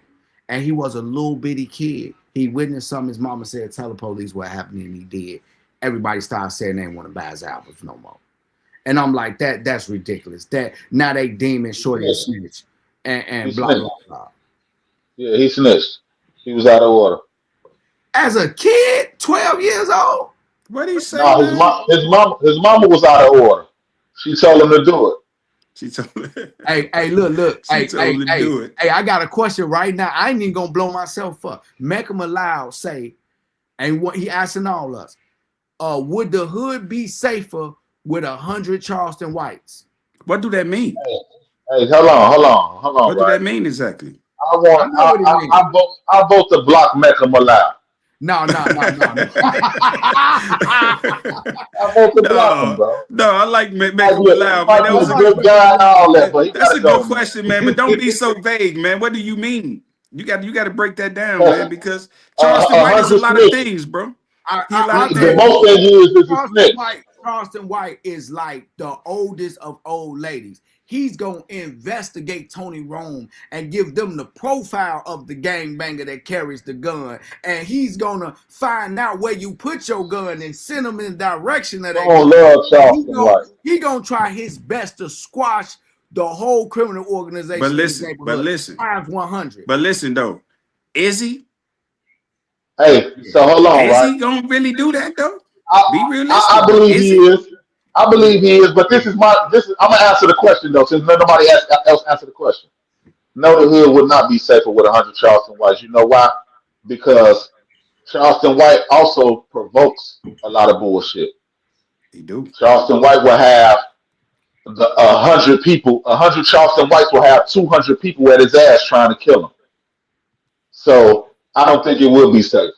and he was a little bitty kid. He witnessed something. His mama said, "Tell the police what happened," and he did. Everybody started saying they didn't want to buy his albums no more. And I'm like, that's ridiculous. That now they deeming He Shorty a snitched. snitch He and blah snitched. blah blah. Yeah, he snitched. He was out of order. As a kid, 12 years old. What do you say, No, man? his mama was out of order. She told him to do it. She told Look. she told him to do it. Hey, I got a question right now. I ain't even gonna blow myself up. Mecca Malal say, and what he asking all us, would the hood be safer with 100 Charleston whites? What do that mean? Hey, hey, hold on, What do right? that mean exactly? I I want know what it means. I vote to block Mecca Malal. No. I want to block him, No, bro. no, I like He make might him be loud, man. might That be was a a good guy and all that, but he that's gotta a good go, man. question, man. But don't be so vague, man. What do you mean? You got to break that down, man, Because because Charleston White is a 100 lot of snitches. things, bro. He a lot I'll of tell The you, things. most they use is a Charleston snitch. White, Charleston White is like the oldest of old ladies. He's gonna investigate Tony Rome and give them the profile of the gangbanger that carries the gun, and he's gonna find out where you put your gun and send them in the direction of that Don't gun. love And Charleston White. he gonna try his best to squash the whole criminal But organization in his listen, but neighborhood. listen, Times 100. but listen though. Is he? Hey, so hold on, Is right? he gonna really do that though? I, Be I realistic. believe Is he he? is. I believe he is, but I'm gonna answer the question though, since nobody else answered the question. No, the hood would not be safer with 100 Charleston Whites. You know why? Because Charleston White also provokes a lot of bullshit. He do. Charleston White will have 100 people, 100 Charleston Whites will have 200 people at his ass trying to kill him. So I don't think it would be safe.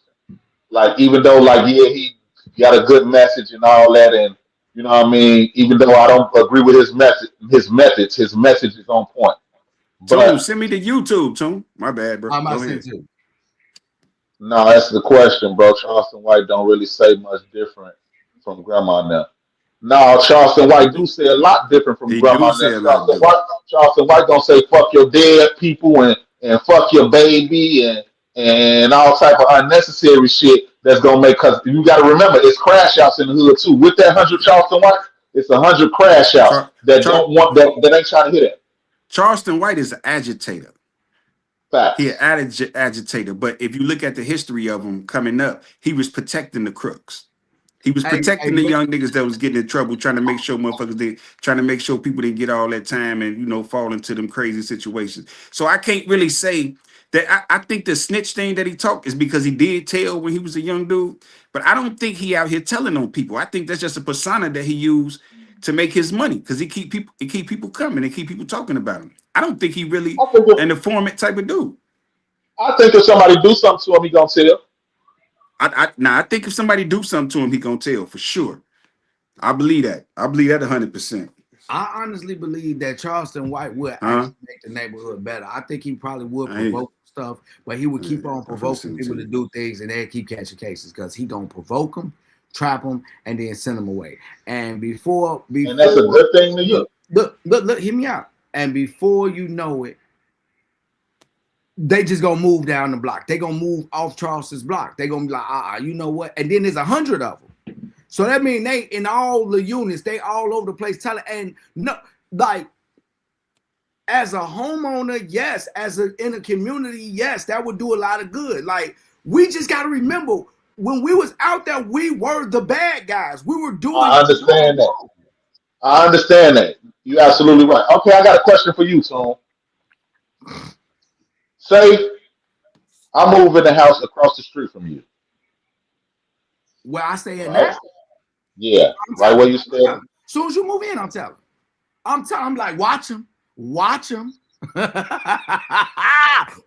Like even though, like yeah, he got a good message and all that, and you know what I mean. Even though I don't agree with his message is on point. Tune, But send me to YouTube, Tune. My bad, bro. I'm Go not saying ahead. too. no, that's the question, bro. Charleston White don't really say much different from Grandma now. No, Charleston White do say a lot different from He do Grandma now. say a lot different. Charleston White don't say fuck your dead people and fuck your baby and all type of unnecessary shit that's gonna make. Cause you got to remember, it's crash outs in the hood too. With that 100 Charleston White, it's 100 crash outs Char- that Char- don't want that ain't trying to hear that. Charleston White is an agitator. He an Facts. agitator. But if you look at the history of him coming up, he was protecting the crooks. He was Hey, protecting the young niggas that was getting in trouble, trying to make sure trying to make sure people didn't get all that time and fall into them crazy situations. So I can't really say that I think the snitch thing that he talked is because he did tell when he was a young dude, but I don't think he out here telling on people. I think that's just a persona that he used to make his money because he keep people coming and keep people talking about him. I don't think he really I think an informant type of dude. if somebody do something to him, he gonna tell. I think if somebody do something to him, he gonna tell for sure. I believe that. I believe that 100%. I honestly believe that Charleston White would Huh? actually make the neighborhood better. I think he probably would I ain't- provoke stuff, but he would keep Yeah, on I feel the provoking same people to too. do things and they'd keep catching cases because he gonna provoke them, trap them, and then send them away. And before And that's a good thing to you. look, hear me out. And before you know it, they just gonna move down the block. They gonna move off Charleston's block. They gonna be like, you know what? And then there's 100 of them. So that means they in all the units, they all over the place telling and no, like as a homeowner, yes, in a community, yes, that would do a lot of good. Like we just got to remember when we was out there, we were the bad guys. We were doing. I understand that. I understand that. You're absolutely right. Okay, I got a question for you, Tom. Say I move in the house across the street from you. Where I stay at Right? now, Yeah. I'm Right where telling you you. stay. As soon as you move in, I'm telling. I'm like, watch him, watch him,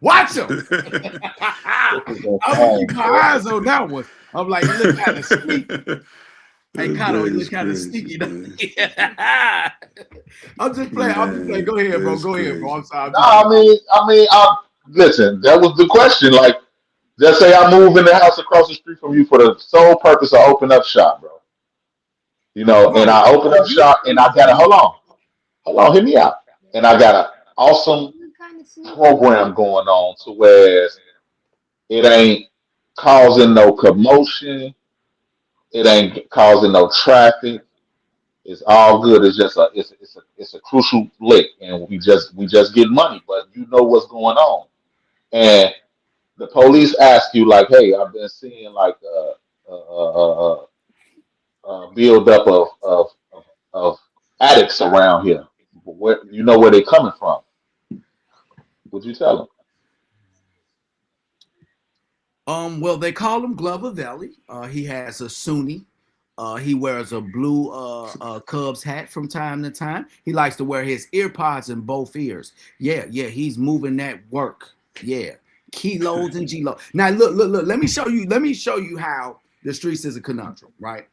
watch him. I'm gonna keep my eyes on that one. I'm like, you look kind of sneaky. Hey, Kato, you look kind of sneaky. I'm just playing. Go ahead, bro. Go ahead, bro. I'm sorry. No, listen. That was the question. Like, just say I move in the house across the street from you for the sole purpose of open up shop, bro. And Bro, I open up shop, and I got a hold on, hear me out. And I got an awesome program going on to where it ain't causing no commotion, it ain't causing no traffic. It's all good. It's a crucial lick, and we just get money, but you know what's going on. And the police ask you like, "Hey, I've been seeing like a build up of addicts around here. Where you know where they coming from? Would you tell them? Well, they call him Glover Valley. He has a Sunni. He wears a blue Cubs hat from time to time. He likes to wear his ear pods in both ears. Yeah, he's moving that work. Yeah. kilos and G-Lo. Now look. Let me show you. Let me show you how the streets is a conundrum, right?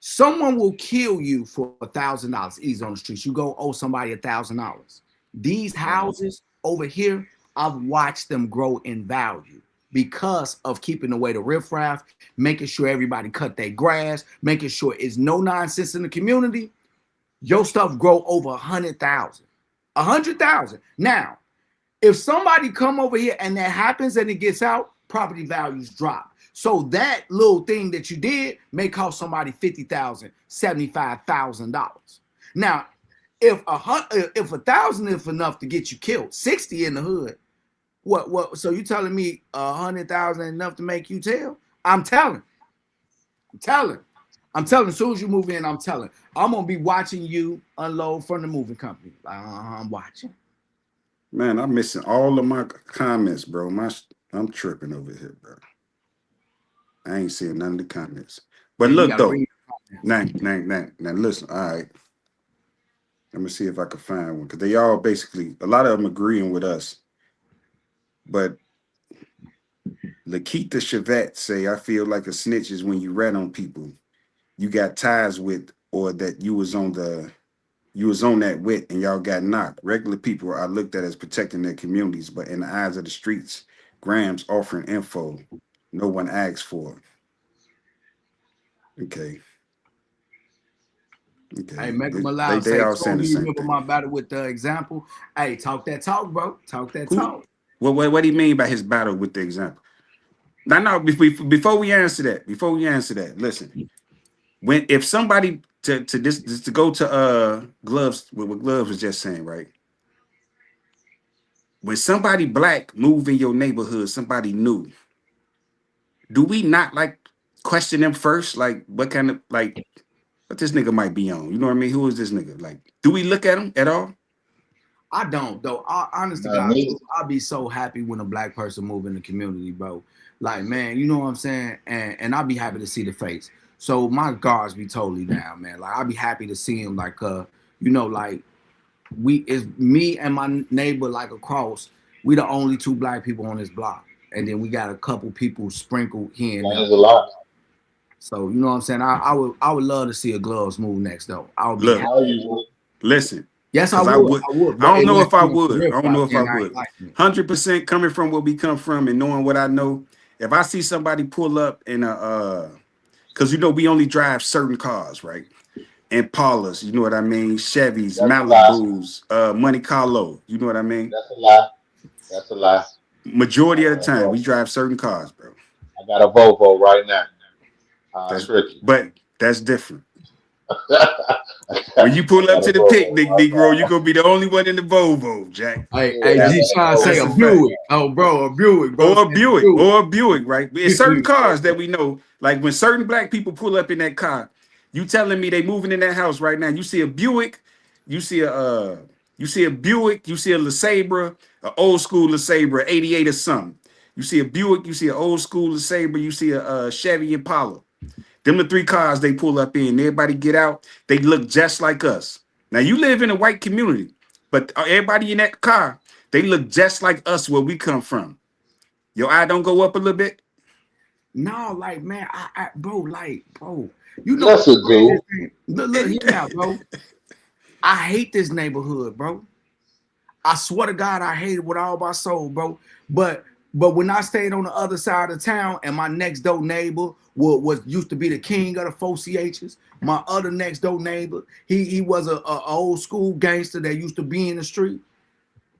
Someone will kill you for $1,000 easy on the streets. You go owe somebody $1,000. These houses over here, I've watched them grow in value because of keeping away the riffraff, making sure everybody cut their grass, making sure it's no nonsense in the community. Your stuff grow over 100,000. 100,000. Now, if somebody come over here and that happens and it gets out, property values drop. So that little thing that you did may cost somebody $50,000, $75,000. Now, if 1,000 is enough to get you killed, 60 in the hood. What? So you telling me 100,000 enough to make you tell? I'm telling. As soon as you move in, I'm telling. I'm gonna be watching you unload from the moving company. I'm watching. Man, I'm missing all of my comments, bro. I'm tripping over here, bro. I ain't seeing none of the comments. But Yeah, look though, now, listen. All right, let me see if I can find one because they all basically a lot of them agreeing with us. But Lakeitha Chavette say, I feel like a snitch is when you rat on people you got ties with, or that you was on that with and y'all got knocked. Regular people are looked at as protecting their communities, but in the eyes of the streets, Grams offering info no one asks for. Okay. Hey, make them allow. They Say, all saying the you same remember thing. my battle with the example? Hey, talk that talk, bro. Talk that talk. What do you mean by his battle with the example? Now, before we answer that, listen. If somebody to go to Gloves, what Gloves was just saying, right? When somebody black move in your neighborhood, somebody new, do we not like question them first? Like what kind of like what this nigga might be on? You know what I mean? Who is this nigga? Like, do we look at him at all? I don't though. Honest to God, I'll be so happy when a black person move in the community, bro. Like, man, you know what I'm saying? And I'll be happy to see the face. So my guards be totally down, man. Like I'll be happy to see him. Like, like it's me and my neighbor like across. We the only two black people on this block, and then we got a couple people sprinkled here and there. There's a lot. So you know what I'm saying? I would love to see a Gloves move next though. I would be Look, happy. listen. Yes, I would. I don't know if I would. 100% coming from where we come from and knowing what I know. If I see somebody pull up in a because we only drive certain cars, right? Impalas, you know what I mean? Chevys, Malibus, Monte Carlo, you know what I mean? That's a lie. Majority of the time, we drive certain cars, bro. I got a Volvo right now. But that's different. When you pull up to the picnic, Negro, you're gonna be the only one in the Volvo, Jack. Hey, G Sean say a Buick. Oh, bro, a Buick, bro. Or a Buick, right? It's certain cars that we know. Like when certain black people pull up in that car, you telling me they moving in that house right now. You see a Buick, you see a Buick, you see a LeSabre, an old school LeSabre, 88 or something. You see a Buick, you see an old school LeSabre, you see a Chevy Impala. Them the three cars they pull up in. Everybody get out. They look just like us. Now you live in a white community, but everybody in that car, they look just like us where we come from. Your eye don't go up a little bit? No, like man, bro, you know. Yes, it do. Look here now, bro. I hate this neighborhood, bro. I swear to God, I hate it with all my soul, bro. But when I stayed on the other side of town and my next door neighbor was used to be the king of the 4CHs, my other next door neighbor, he was a old school gangster that used to be in the street.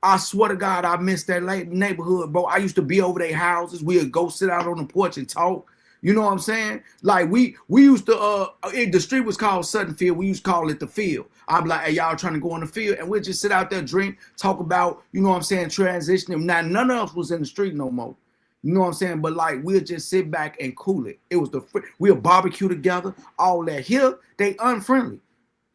I swear to God, I miss that neighborhood, bro. I used to be over their houses. We would go sit out on the porch and talk. You know what I'm saying? Like we used to the street was called Sutton Field. We used to call it the field. I'm like, hey, y'all trying to go on the field, and we'll just sit out there, drink, talk about, you know what I'm saying, transitioning. Now none of us was in the street no more. You know what I'm saying? But like we'll just sit back and cool it. It was we'll barbecue together, all that. Here, they unfriendly.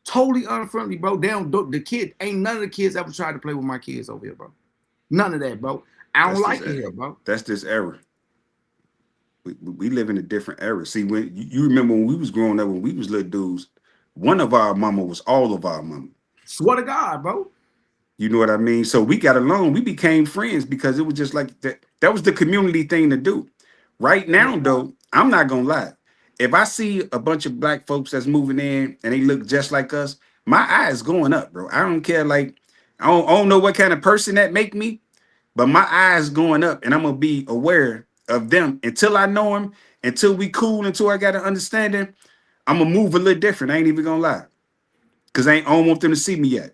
Totally unfriendly, bro. The kid ain't none of the kids ever tried to play with my kids over here, bro. None of that, bro. I don't like it here, bro. That's this era. We live in a different era. See, when you remember when we was growing up, when we was little dudes, one of our mama was all of our mama. Swear to God, bro. You know what I mean? So we got along. We became friends because it was just like that. That was the community thing to do. Right now, though, I'm not gonna lie. If I see a bunch of black folks that's moving in and they look just like us, my eyes going up, bro. I don't care. Like, I don't know what kind of person that make me, but my eyes going up, and I'm gonna be aware of them until I know them, until we cool, until I got an understanding. I'm gonna move a little different. I ain't even gonna lie, cause I don't want them to see me yet.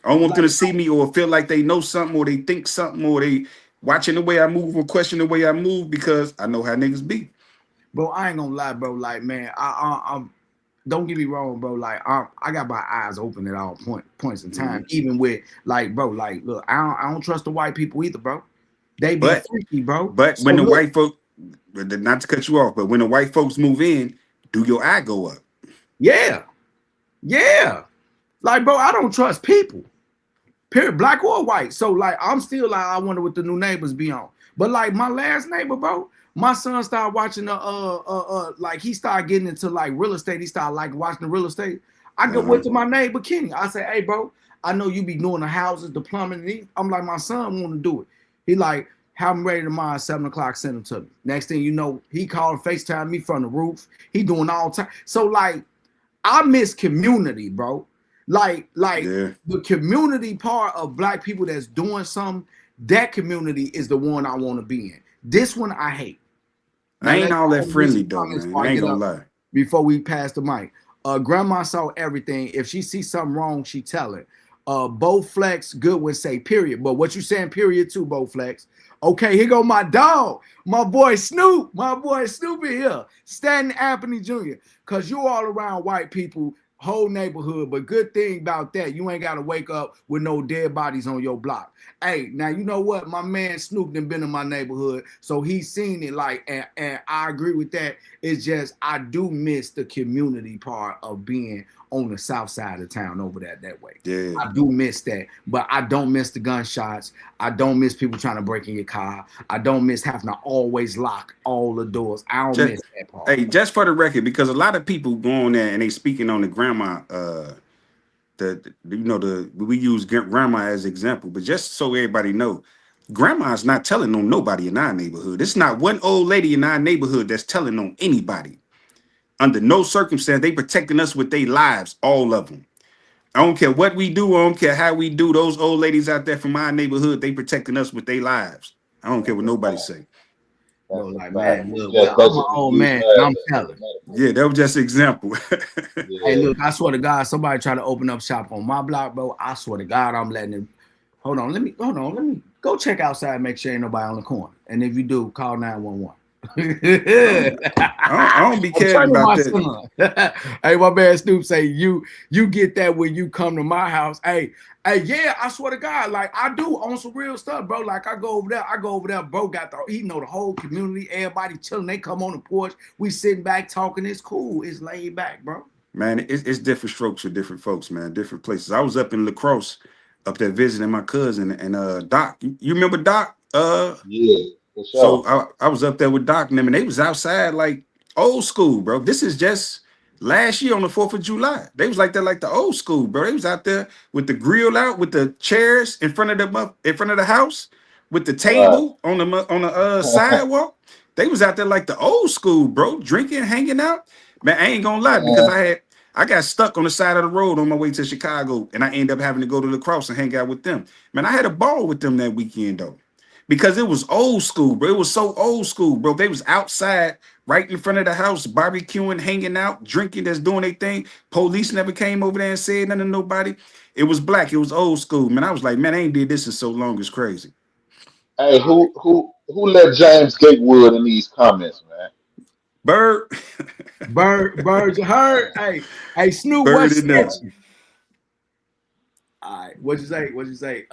I don't want them to see me or feel like they know something or they think something or they watching the way I move or question the way I move because I know how niggas be. Bro, I ain't gonna lie, bro. Like, man, I'm don't get me wrong, bro. Like, I got my eyes open at all points in time. Even with like, bro, like, look, I don't trust the white people either, bro. They be But freaky, bro. but So when the look, white folk, not to cut you off, but when the white folks move in, do your eye go up? yeah, yeah. Like, bro, I don't trust people. Period, black or white. So like I'm still like I wonder what the new neighbors be on. But like my last neighbor, bro, my son started watching the like he started getting into like real estate. He started like watching the real estate. I went to my neighbor Kenny. I said, hey bro, I know you be doing the houses, the plumbing. And I'm like, my son want to do it. He like, have him ready tomorrow at 7 o'clock, send him to me. Next thing you know, he called FaceTime me from the roof. He doing all time. So like I miss community, bro. Like Yeah. the community part of black people that's doing something, that community is the one I want to be in. This one I hate. I Now ain't let's all that read some friendly though, comments man. before I ain't get gonna up lie. before we pass the mic. Grandma saw everything. If she sees something wrong, she tell it. Bo Flex Goodwin say period. But what you saying period too, Bo Flex? Okay, here go my dog, my boy Snoop, my boy Snoop in here, Stanton Anthony Jr. Cause you all around white people, whole neighborhood. But good thing about that, you ain't gotta wake up with no dead bodies on your block. Hey, now you know what? My man Snoop done been in my neighborhood, so he's seen it. Like, and I agree with that. It's just I do miss the community part of being on the south side of town over there that way. Yeah. I do miss that, but I don't miss the gunshots. I don't miss people trying to break in your car. I don't miss having to always lock all the doors. I don't miss that part. Hey, just for the record, because a lot of people go on there and they speaking on the grandma, we use grandma as example, but just so everybody know, grandma's not telling on nobody in our neighborhood. It's not one old lady in our neighborhood that's telling on anybody. Under no circumstance, they protecting us with their lives, all of them. I don't care what we do. I don't care how we do. Those old ladies out there from our neighborhood, they protecting us with their lives. I don't care what nobody say. Bro, That's a like, fact. man, We look, just well, I'm an basically old use man, that and I'm as a telling. metaphor. Yeah, that was just an example. Hey, Yeah. look, I swear to God, somebody try to open up shop on my block, bro. I swear to God, I'm letting it. Hold on, let me go check outside, make sure ain't nobody on the corner. And if you do, call 911. I don't be I'm caring telling about my that. son. Hey, my man Snoop say you get that when you come to my house. Hey, yeah, I swear to God, like I do on some real stuff, bro. Like I go over there, bro. He know the whole community, everybody chilling. They come on the porch, we sitting back talking. It's cool, it's laid back, bro. Man, it's different strokes for different folks, man. Different places. I was up in La Crosse, up there visiting my cousin and Doc. You remember Doc? Yeah, for So sure. I was up there with Doc and them, and they was outside like old school, bro. This is just last year on the 4th of July. They was like that, like the old school, bro. They was out there with the grill out, with the chairs in front of the house, with the Right. table on the sidewalk. They was out there like the old school, bro, drinking, hanging out. Man, I ain't gonna lie, because Man, I got stuck on the side of the road on my way to Chicago, and I ended up having to go to La Crosse and hang out with them. Man, I had a ball with them that weekend though. Because it was old school, bro. It was so old school, bro. They was outside right in front of the house, barbecuing, hanging out, drinking, that's doing their thing. Police never came over there and said nothing to nobody. It was black. It was old school, man. I was like, man, I ain't did this in so long. It's crazy. hey, who let James Gatewood in these comments, man? Bird, Birds heard. Hey, Snoop, bird what's in there. snitching? All right, what'd you say? What'd you say?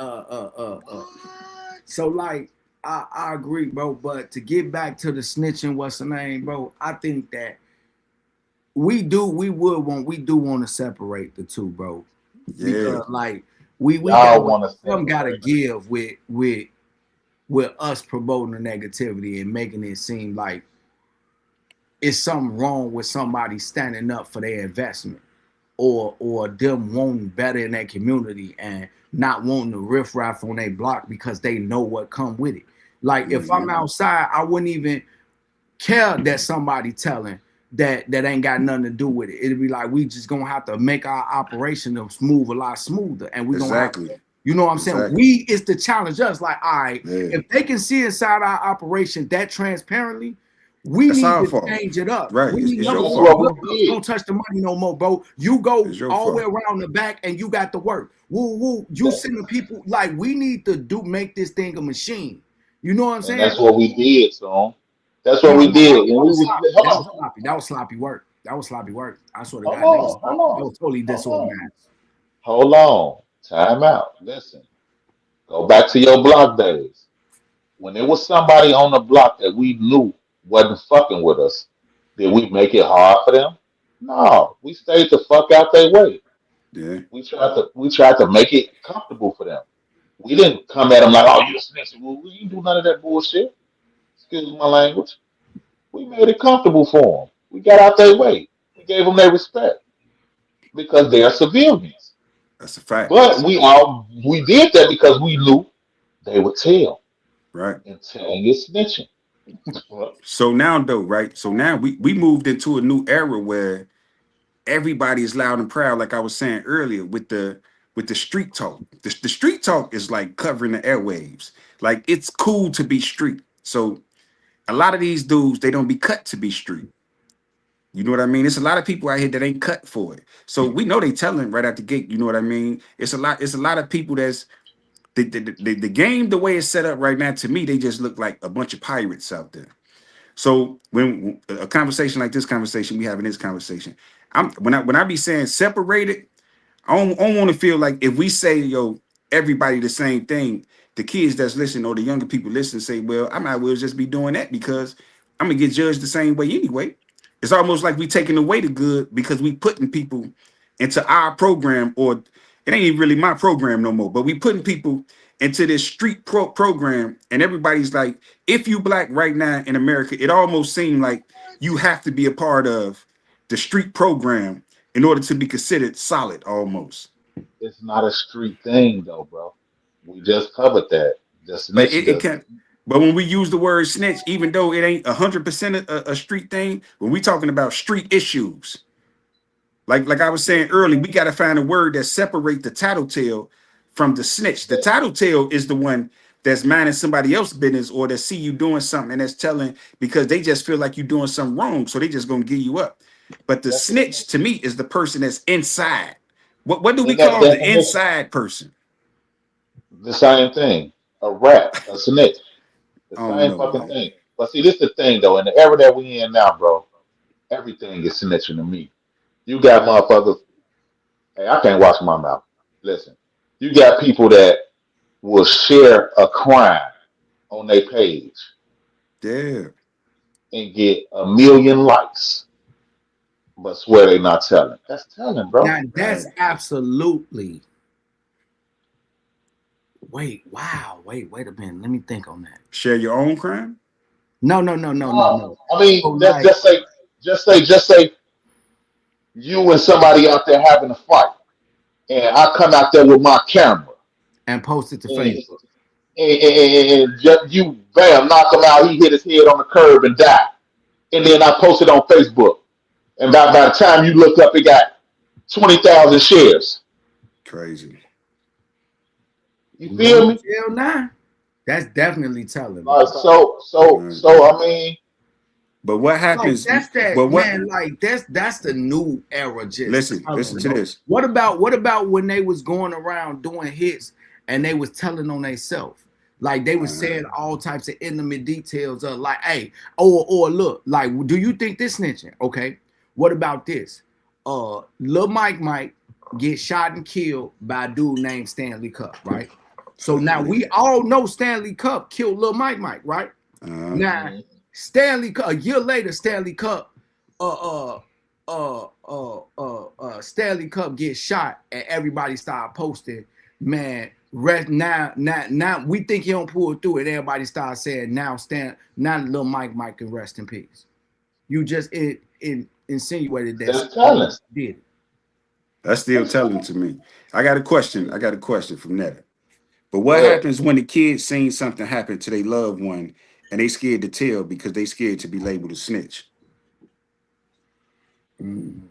So like, I agree, bro. But to get back to the snitching, what's the name, bro? I think that we do want to separate the two, bro, Yeah, because like we got Y'all want to some gotta separate. give with us promoting the negativity and making it seem like it's something wrong with somebody standing up for their investment or them wanting better in that community and not wanting to riff raff on their block because they know what come with it. Like if I'm outside, I wouldn't even care that somebody telling that ain't got nothing to do with it. It'd be like we just gonna have to make our operation move a lot smoother, and we gonna have to, you know what I'm saying? We is to challenge us. Like, all right, if they can see inside our operation that transparently, we need to change it up. Right. We need That's what we did. don't touch the money no more, bro. You go all the way around the back and you got the work. Woo woo. You send the people like we need to make this thing a machine. You know what I'm saying? That's what we did, son. That's what we did. And we was sloppy. That was sloppy work. That was sloppy work. I swear to God, that was totally disorganized. Hold on. Time out. Listen. Go back to your block days. When there was somebody on the block that we knew wasn't fucking with us, did we make it hard for them? No. We stayed the fuck out their way. Yeah. We tried to make it comfortable for them. We didn't come at them like, oh, you a snitch. Well, we didn't do none of that bullshit. Excuse my language. We made it comfortable for them. We got out their way. We gave them their respect because they are civilians. That's a fact. But we did that because we knew they would tell. Right. And telling is snitching. So now though, right? So now we moved into a new era where everybody is loud and proud, like I was saying earlier, with the street talk. The street talk is like covering the airwaves. Like it's cool to be street. So a lot of these dudes, they don't be cut to be street. You know what I mean? It's a lot of people out here that ain't cut for it. So we know they telling right out the gate. You know what I mean? It's a lot of people that's the game, the way it's set up right now, to me, they just look like a bunch of pirates out there. So when a conversation like this conversation we having this conversation, when I be saying separated, I don't want to feel like if we say, yo, everybody the same thing, the kids that's listening or the younger people listening say, well, I might well just be doing that because I'm gonna get judged the same way anyway. It's almost like we taking away the good because we putting people into our program, or it ain't even really my program no more, but we putting people into this street program, and everybody's like, if you black right now in America, it almost seemed like you have to be a part of the street program in order to be considered solid almost. It's not a street thing though, bro. We just covered that. Just But snitching it can. But when we use the word snitch, even though it ain't 100% a street thing, when we talking about street issues, like I was saying earlier, we got to find a word that separate the tattletale from the snitch. The tattletale is the one that's minding somebody else's business or that see you doing something and that's telling because they just feel like you're doing something wrong, so they just gonna give you up. But the snitch to me is the person that's inside. What do we call the inside person? The same thing. A rat, a snitch. The same fucking thing. But see, this is the thing though. In the era that we in now, bro, everything is snitching to me. You got motherfuckers. Hey, I can't wash my mouth. Listen, you got people that will share a crime on their page. Yeah. And get 1,000,000 likes, but swear they not telling. That's telling, bro. Now that's absolutely. Wait a minute. Let me think on that. Share your own crime? No. I mean, just say you and somebody out there having a fight, and I come out there with my camera and post it to Facebook, and you bam knock him out. He hit his head on the curb and died, and then I post it on Facebook, and by the time you look up, it got 20,000 shares. Crazy. You feel me? Hell nah. That's definitely telling. So I mean, but what happens? Like, that's that man. Like that's the new era. Just listen to this. What about when they was going around doing hits and they was telling on themselves? Like they was saying all types of intimate details of like, hey, or look, like, do you think this snitching? Okay, what about this? Lil Mike get shot and killed by a dude named Stanley Cup, right? So now we all know Stanley Cup killed Lil Mike, right? Now Stanley Cup, a year later, Stanley Cup, Stanley Cup gets shot, and everybody started posting, man. Now we think he don't pull through it. Everybody starts saying now Lil Mike can rest in peace. You just insinuated that that's talent. Did it. That's still telling to me. I got a question. I got a question from Netta. But Go what ahead. happens when the kids seen something happen to their loved one and they scared to tell because they scared to be labeled a snitch? Mm.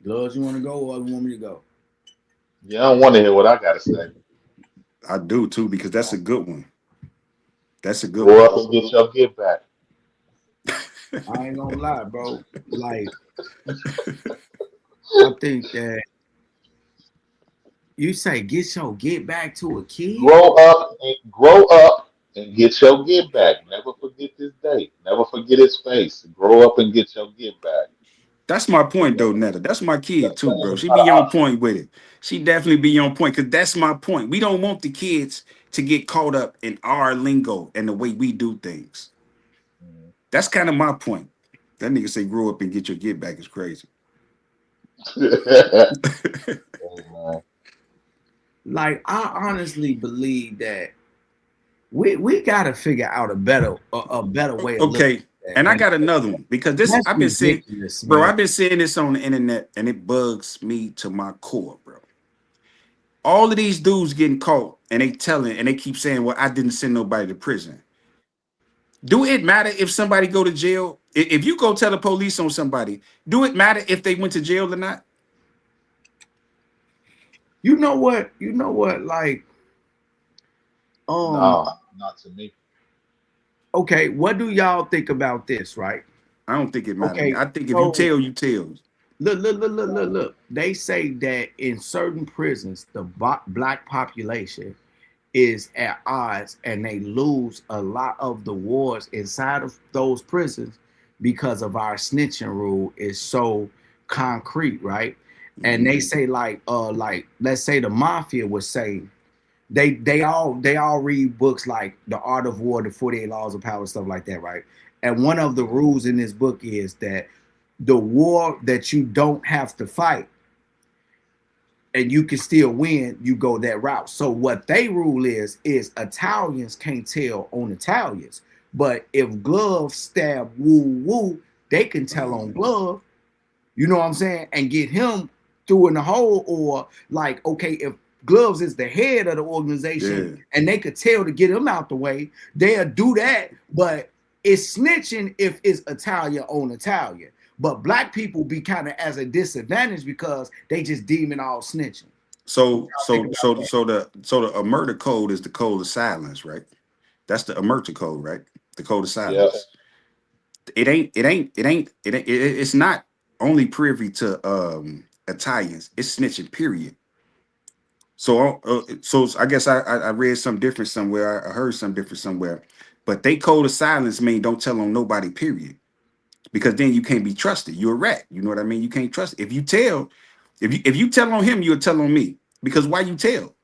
Gloves, you want to go or you want me to go? You don't want to hear what I gotta say. I do too, because that's a good one. That's a good Grow one. up and get your get back. I ain't gonna lie, bro. Like, I think that you say get back to a kid. Grow up and get your get back. Never forget this day. Never forget his face. Grow up and get your get back. That's my point, though, Netta. That's my kid That too, bro. is She not an be on option. point with it. She definitely be on point because that's my point. We don't want the kids to get caught up in our lingo and the way we do things. That's kind of my point. That nigga say grow up and get your get back is crazy. Hey, man. Like, I honestly believe that we gotta figure out a better way of looking Okay, at that, and I man. got another one because this That's I've been saying, ridiculous, bro. man. I've been seeing this on the internet and it bugs me to my core, bro. All of these dudes getting caught and they telling and they keep saying, "Well, I didn't send nobody to prison." Do it matter if somebody go to jail? If you go tell the police on somebody, do it matter if they went to jail or not? You know what? You know what? Like, um, No, not to me. okay, what do y'all think about this, right? I don't think it matters. Okay, I think if you so tell, you tell. look. They say that in certain prisons, the black population is at odds and they lose a lot of the wars inside of those prisons because of our snitching rule is so concrete, right? And they Mhm. say like let's say the mafia would say they all read books like The Art of War, the 48 Laws of Power, stuff like that, right? And one of the rules in this book is that the war that you don't have to fight and you can still win, you go that route. So what they rule is Italians can't tell on Italians, but if gloves stab woo woo, they can tell on glove. You know what I'm saying? And get him through in the hole, or like, okay, if Gloves is the head of the organization Yeah. and they could tell to get him out the way, they'll do that. But it's snitching if it's Italian on Italian. But black people be kind of as a disadvantage because they just deem it all snitching. What So y'all think so about so that? so the murder code is the code of silence, right? That's the murder code, right? The code of Yeah. silence. It's not only privy to Italians. It's snitching. Period. So I guess I read something different somewhere. I heard something different somewhere. But they code of silence mean don't tell on nobody. Period. Because then you can't be trusted. You're a rat. You know what I mean? You can't trust. If you tell, if you tell on him, you'll tell on me. Because why you tell?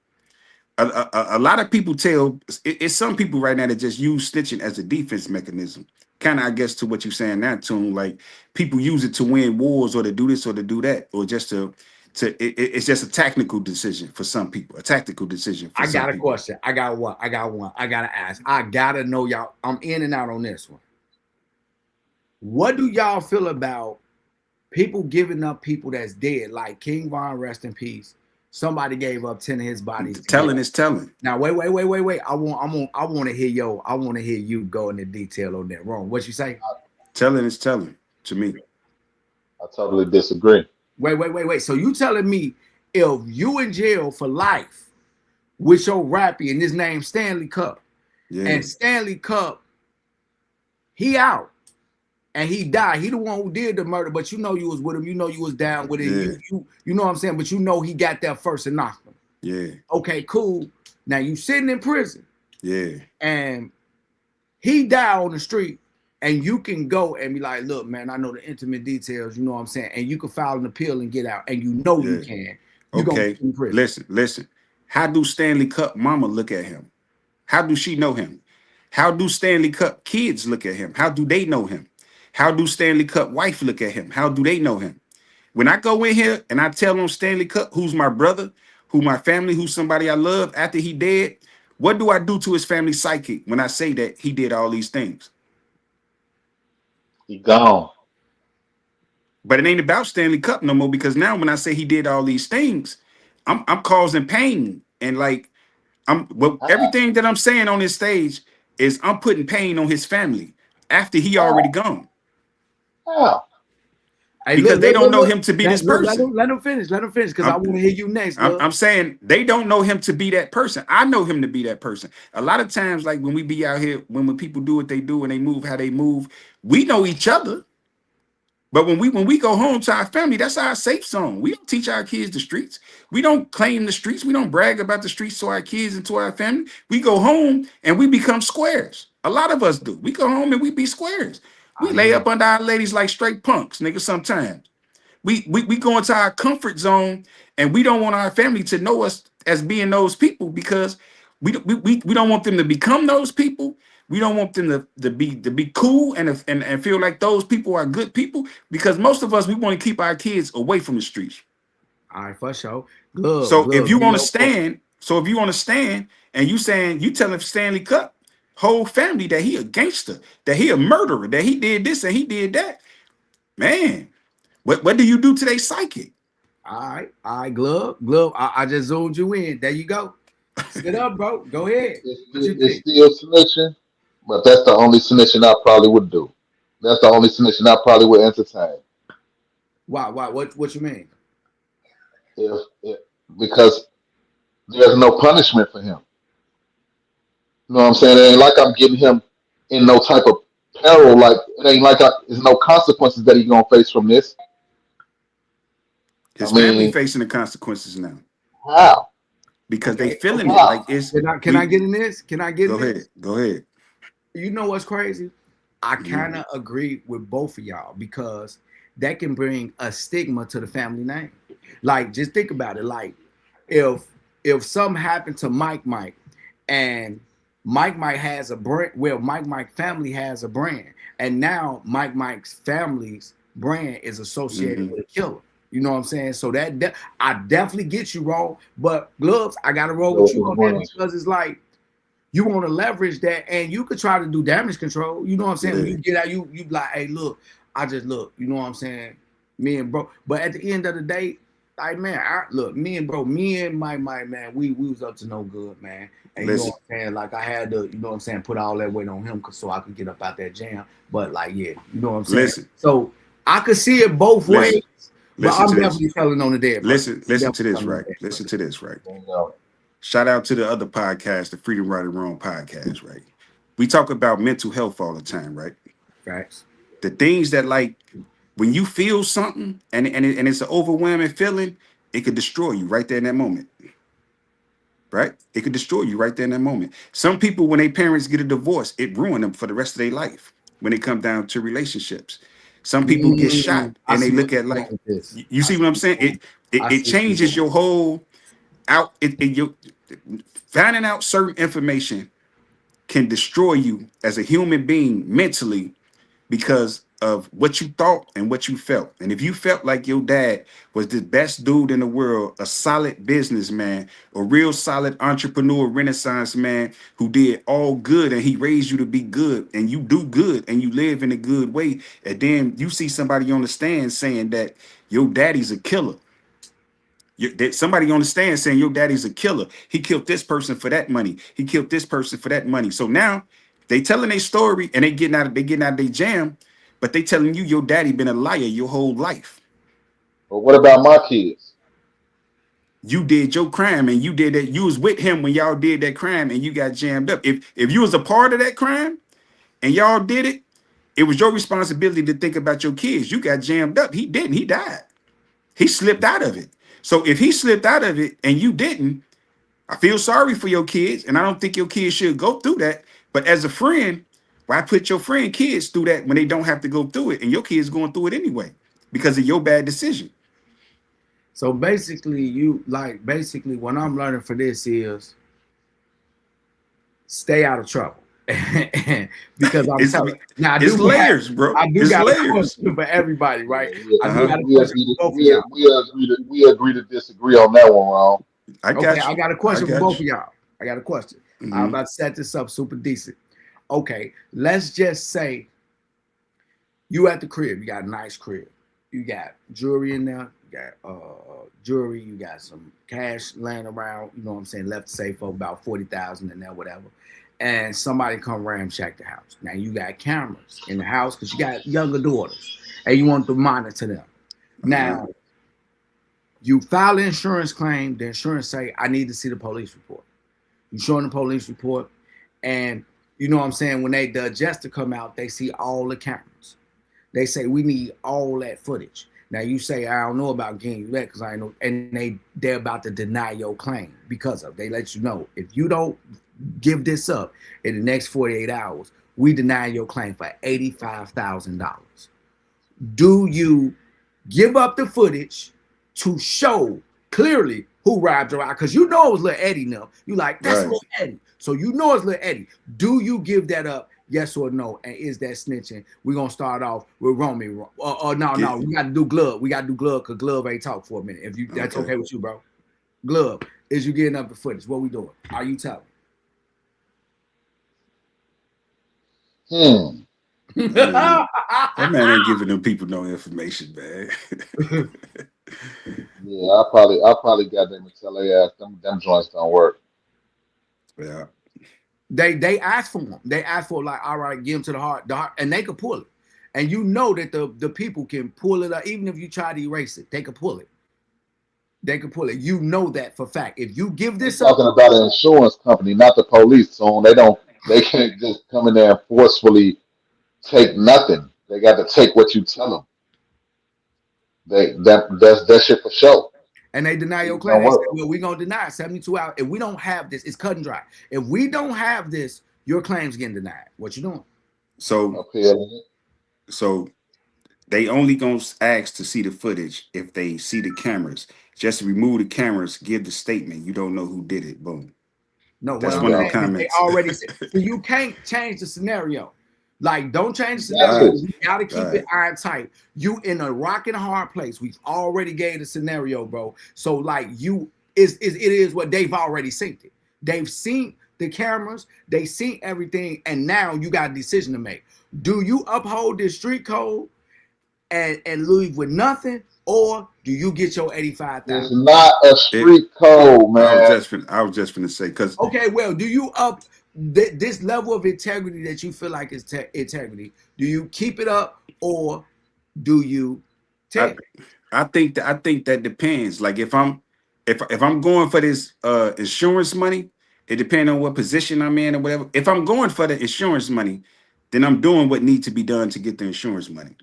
A lot of people tell. It's some people right now that just use snitching as a defense mechanism. Kind of, I guess, to what you're saying that tune. Like people use it to win wars or to do this or to do that or just it's just a technical decision for some people. A tactical decision for I some got a people. question. I got one. I got one. I gotta ask. I gotta know y'all. I'm in and out on this one. What do y'all feel about people giving up people that's dead, like King Von, rest in peace? Somebody gave up 10 of his bodies to get. Telling is telling. Now, wait. I want to hear you go into detail on that. Wrong. What you say? Telling is telling to me. I totally disagree. Wait. So you telling me if you in jail for life with your rappy and his name Stanley Cup, Yeah, and Stanley Cup, he out and he died. He the one who did the murder, but you know you was with him. You know you was down with it. yeah, You know what I'm saying? But you know he got there first and knocked him. yeah, Okay, cool. Now you sitting in prison yeah, and he died on the street, and you can go and be like, look, man, I know the intimate details, you know what I'm saying? And you can file an appeal and get out, and you know you yeah. can. You're gonna Okay. be in prison. Listen. How do Stanley Cup mama look at him? How do she know him? How do Stanley Cup kids look at him? How do they know him? How do Stanley Cup wife look at him? How do they know him? When I go in here and I tell on Stanley Cup, who's my brother, who my family, who's somebody I love after he dead, what do I do to his family psychic when I say that he did all these things? He gone. But it ain't about Stanley Cup no more because now when I say he did all these things, I'm causing pain and like How? everything that I'm saying on this stage is I'm putting pain on his family after he already How? gone How? Hey, because look, they look, don't look, know look. him to be Let, this look, let person. him let him finish. Let him finish because I I'm, want to hear you next, Glove. I'm saying they don't know him to be that person. I know him to be that person. A lot of times, like when we be out here, when people do what they do and they move how they move, we know each other. But when we go home to our family, that's our safe zone. We don't teach our kids the streets. We don't claim the streets. We don't brag about the streets to our kids and to our family. We go home and we become squares. A lot of us do. We go home and we be squares. We I lay hear up you. under our ladies like straight punks, nigga. Sometimes we go into our comfort zone and we don't want our family to know us as being those people because we don't want them to become those people. We don't want them to be cool and feel like those people are good people because most of us we want to keep our kids away from the streets. All right, for sure. Glove, So if glove, you do your understand, and you telling Stanley Cup whole family that he a gangster, that he a murderer, that he did this and he did that, man. What do you do to their psyche? all right, glove, glove. I just zoomed you in. There you go. Sit up, bro. Go ahead. What you It's think? still snitching, but that's the only snitching I probably would do. That's the only snitching I probably would entertain. Why? Why? What you mean? If because there's no punishment for him. You know what I'm saying? It ain't like I'm getting him in no type of peril. Like it ain't like there's no consequences that he gonna face from this. I His family mean, facing the consequences now how? because they Okay, feeling okay. it. How? Like it's Can I we get in this? Can I get in go this? ahead, go ahead. You know what's crazy? I Mhm. kind of agree with both of y'all because that can bring a stigma to the family name. Like, just think about it. Like, if if something happened to Mike and Mike has a brand, well, Mike family has a brand, and now Mike's family's brand is associated Mhm. with a killer. You know what I'm saying? So I definitely get you wrong, but gloves, I gotta roll Go with to you the on that branch. because it's like you want to leverage that and you could try to do damage control. You know what I'm saying? When Yeah. you get out, you like, hey, look, I just look, you know what I'm saying? Me and bro. But at the end of the day, like man, look, me and my man, we was up to no good, man. And you know Listen, what I'm saying? Like I had to, you know what I'm saying, put all that weight on him so I could get up out that jam. But like, yeah, you know what I'm saying? listen, So I could see it both ways, listen, but listen I'm to this. definitely telling on the dead brother. I'm Listen to definitely this, telling on right? the dead Listen brother. to this, right? You know, Shout out to the other podcast, the Freedom Right or Wrong podcast, right? We talk about mental health all the time, right? Facts. The things that like when you feel something and it's an overwhelming feeling, it could destroy you right there in that moment, right? It could destroy you right there in that moment. Some people, when their parents get a divorce, it ruined them for the rest of their life when it comes down to relationships. Some people get shot I and they see where look you're at going like with this. you I see see what I'm where saying? you're going. I It see where you're changes going. your whole out you finding out certain information can destroy you as a human being mentally because of what you thought and what you felt. And if you felt like your dad was the best dude in the world, a solid businessman, a real solid entrepreneur, renaissance man who did all good and he raised you to be good and you do good and you live in a good way, and then you see somebody on the stand saying that your daddy's a killer. That somebody on the stand saying your daddy's a killer. He killed this person for that money. He killed this person for that money. So now they telling a story and they getting out of their jam, but they telling you your daddy been a liar your whole life. but what about my kids? You did your crime and you did that. You was with him when y'all did that crime and you got jammed up. If you was a part of that crime and y'all did it, it was your responsibility to think about your kids. You got jammed up. He didn't. He died. He slipped out of it. So if he slipped out of it and you didn't, I feel sorry for your kids, and I don't think your kids should go through that. But as a friend, why put your friend kids through that when they don't have to go through it, and your kids going through it anyway because of your bad decision? So basically, basically what I'm learning for this is stay out of trouble. Because I'm It's telling now it's layers, bro. I do It's got a layers. question for everybody, right? Yeah, I Uh do huh. got a question for both of y'all. we agree to disagree on that one, Ron. I Okay, got I you. got a I question for got both of you. y'all. I got a question. I'm Hmm. about to set this up super decent. Okay, let's just say you at the crib, you got a nice crib. You got jewelry in there. You got jewelry. You got some cash laying around. You know what I'm saying? Left safe for about 40,000 in there, whatever. And somebody come ramshack the house. Now you got cameras in the house because you got younger daughters, and you want to monitor them. Now you file an insurance claim. The insurance say, "I need to see the police report." You show them the police report, and you know what I'm saying. When the adjuster come out, they see all the cameras. They say we need all that footage. Now you say I don't know about getting you that because I know, and they're about to deny your claim because of. They let you know if you don't give this up in the next 48 hours, we deny your claim for $85,000. Do you give up the footage to show clearly who robbed your eye? Because you know it was little Eddie now. You like that's Right. little Eddie, so you know it's little Eddie. Do you give that up? Yes or no? And is that snitching? We're gonna start off with Romy. No, we gotta do Glove. We gotta do Glove because Glove ain't talk for a minute. If you that's okay with you, bro. Glove, is you getting up the footage? What we doing? Are you telling? Hmm. Man, that man ain't giving them people no information, man. Yeah, I probably got them to tell their ass them joints don't work. Yeah. They ask for them. They ask for like, all right, give them to the heart, and they could pull it. And you know that the people can pull it up, even if you try to erase it, they can pull it. They can pull it. You know that for fact. If you give I'm this up, talking about an insurance company, not the police. So they can't just come in there and forcefully take nothing. They got to take what you tell them. That's that shit for sure. and they deny your It claim, don't they say, work. well, we're gonna deny it 72 hours. If we don't have this, it's cut and dry. If we don't have this, your claim's getting denied. What you doing? So Okay. so they only gonna ask to see the footage if they see the cameras. Just remove the cameras, give the statement. You don't know who did it. Boom. No, what That's There you I'm one of the go. saying is they comments. already said. So you can't change the scenario. Like, don't change the You got scenario. Right. to. You gotta keep it Right. iron tight. You in a rock and a hard place. We've already gave the scenario, bro. So like you it is what they've already seen it. They've seen the cameras, they seen everything, and now you got a decision to make. Do you uphold this street code and leave with nothing, or do you get your It's 85,000? not a It street code, man. I was just gonna say because Okay, well, do you up this level of integrity that you feel like is integrity? Do you keep it up or do you I take it? I think that depends. Like if I'm going for this insurance money, it depends on what position I'm in or whatever. If I'm going for the insurance money, then I'm doing what needs to be done to get the insurance money.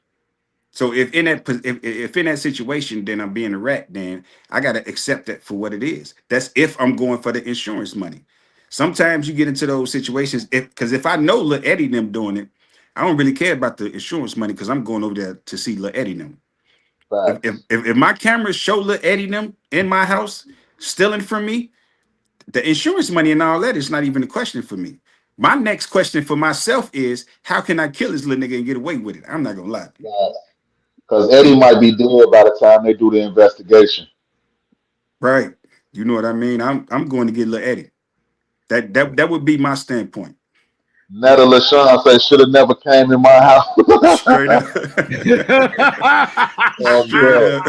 So if in that situation, then I'm being a rat, then I gotta accept that for what it is. That's if I'm going for the insurance money. Sometimes you get into those situations if I know Lil Eddie them doing it, I don't really care about the insurance money because I'm going over there to see Lil Eddie them. Facts. If my cameras show Lil Eddie them in my house stealing from me, the insurance money and all that is not even a question for me. My next question for myself is how can I kill this little nigga and get away with it? I'm not gonna lie. Because Eddie might be dead by the time they do the investigation. Right. You know what I mean? I'm going to get Lil Eddie. That would be my standpoint. Netta LaShawn say should have never came in my house. Straight up. Straight Bro, up.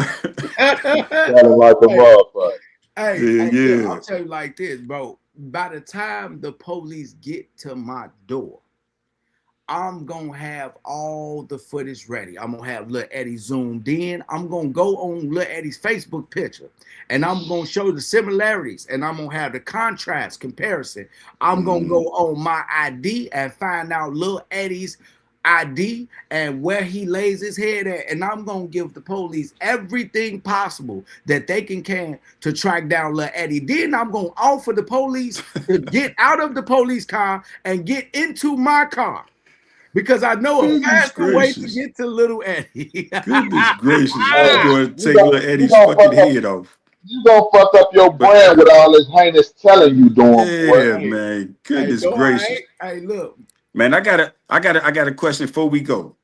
got it like a hey, motherfucker. Yeah, look, yeah. I'll tell you like this, bro. By the time the police get to my door, I'm gonna have all the footage ready. I'm gonna have Lil Eddie zoomed in. I'm gonna go on Lil Eddie's Facebook picture and I'm gonna show the similarities and I'm gonna have the contrast comparison. I'm gonna go Mhm. on my ID and find out Lil Eddie's ID and where he lays his head at, and I'm gonna give the police everything possible that they can to track down Lil Eddie. Then I'm gonna offer the police to get out of the police car and get into my car because I know a Goodness faster way to gracious. get to little Eddie. Goodness gracious. You Hey, going to you take got Lil you Eddie's gonna fucking fuck up head off. you gonna fuck up your But brand with all this heinous telling you doing, boy. yeah, hey, man. hey, Goodness no, I gracious. ain't. Hey, look, Man, I got a question before we go.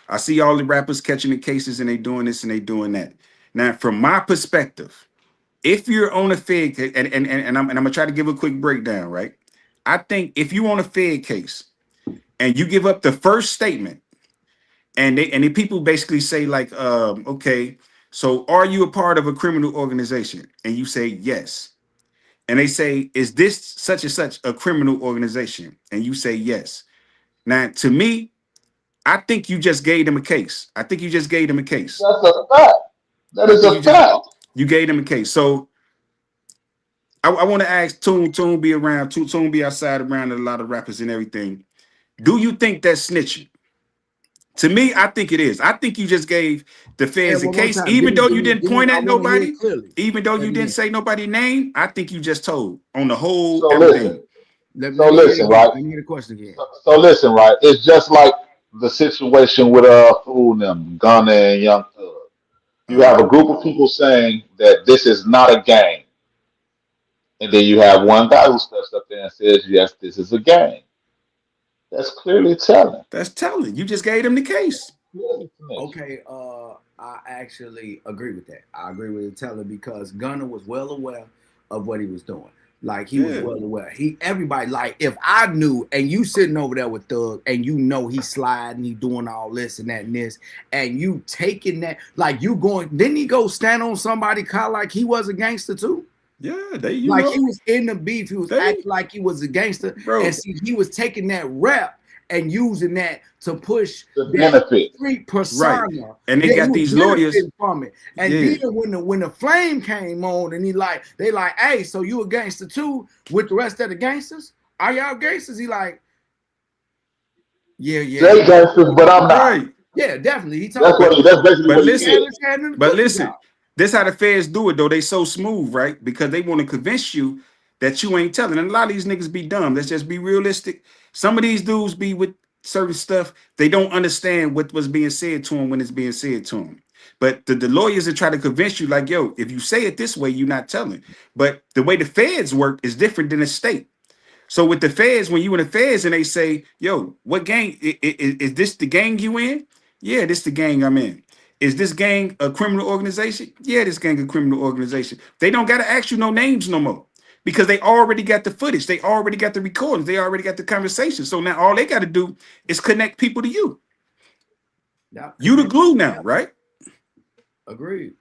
I see all the rappers catching the cases and they doing this and they doing that. Now, from my perspective, if you're on a Fed case, and I'm gonna try to give a quick breakdown, right? I think if you on a Fed case and you give up the first statement and the people basically say like, okay, so are you a part of a criminal organization? And you say yes. And they say, is this such and such a criminal organization? And you say yes. Now, to me, I think you just gave them a case. I think you just gave them a case. That's a fact. That I is think a fact. you gave them a case. So I want to ask Tune be around, Tune be outside around a lot of rappers and everything. Do you think that's snitching? To me, I think it is. I think you just gave the Say it feds a one more case, time. even though you didn't Give me. point I at want to hear it nobody, clearly. even though Say it you didn't again. say nobody's name. I think you just told on the whole So listen. everything. So Let me hear it listen, again. right? Let me hear the question again. So listen, right? It's just like the situation with Fool them, Gunna and Young Thug. You Uh-huh. have a group of people saying that this is not a game, and then you have one guy who steps up there and says, "Yes, this is a game." That's clearly telling. That's telling. You just gave them the case. Clearly snitching. Okay, I actually agree with that. I agree with the teller because Gunner was well aware of what he was doing. Like he was Yeah. well aware. Everybody like if I knew and you sitting over there with Thug and you know he sliding, he doing all this and that and this, and you taking that like you going, didn't he go stand on somebody car like he was a gangster too? Yeah, they, you Like know, he was in the beef, he was they, acting like he was a gangster, and bro, see, he was taking that rap and using that to push The that benefit. street right. persona. And they Yeah, he got was these lawyers. benefiting from it. And Yeah. then when the flame came on, and they like, hey, so you a gangster too with the rest of the gangsters? Are y'all gangsters? He like, yeah, Jay gangsters, but I'm not. Right. yeah, definitely. He That's told what him. he. That's basically But what he He had said. listen, his hand in the but cookie listen, jar. this how the feds do it though. They so smooth, right? Because they want to convince you that you ain't telling. And a lot of these niggas be dumb. Let's just be realistic. Some of these dudes be with certain stuff. They don't understand what was being said to them when it's being said to them. But the lawyers are trying to convince you, like, yo, if you say it this way, you're not telling. But the way the feds work is different than the state. So with the feds, when you in the feds and they say, yo, what gang is this the gang you in? Yeah, this the gang I'm in. Is this gang a criminal organization? Yeah, this gang a criminal organization. They don't gotta ask you no names no more. Because they already got the footage, they already got the recordings, they already got the conversation. So now all they gotta do is connect people to you. Yeah, You the connect. glue now, right? Agreed.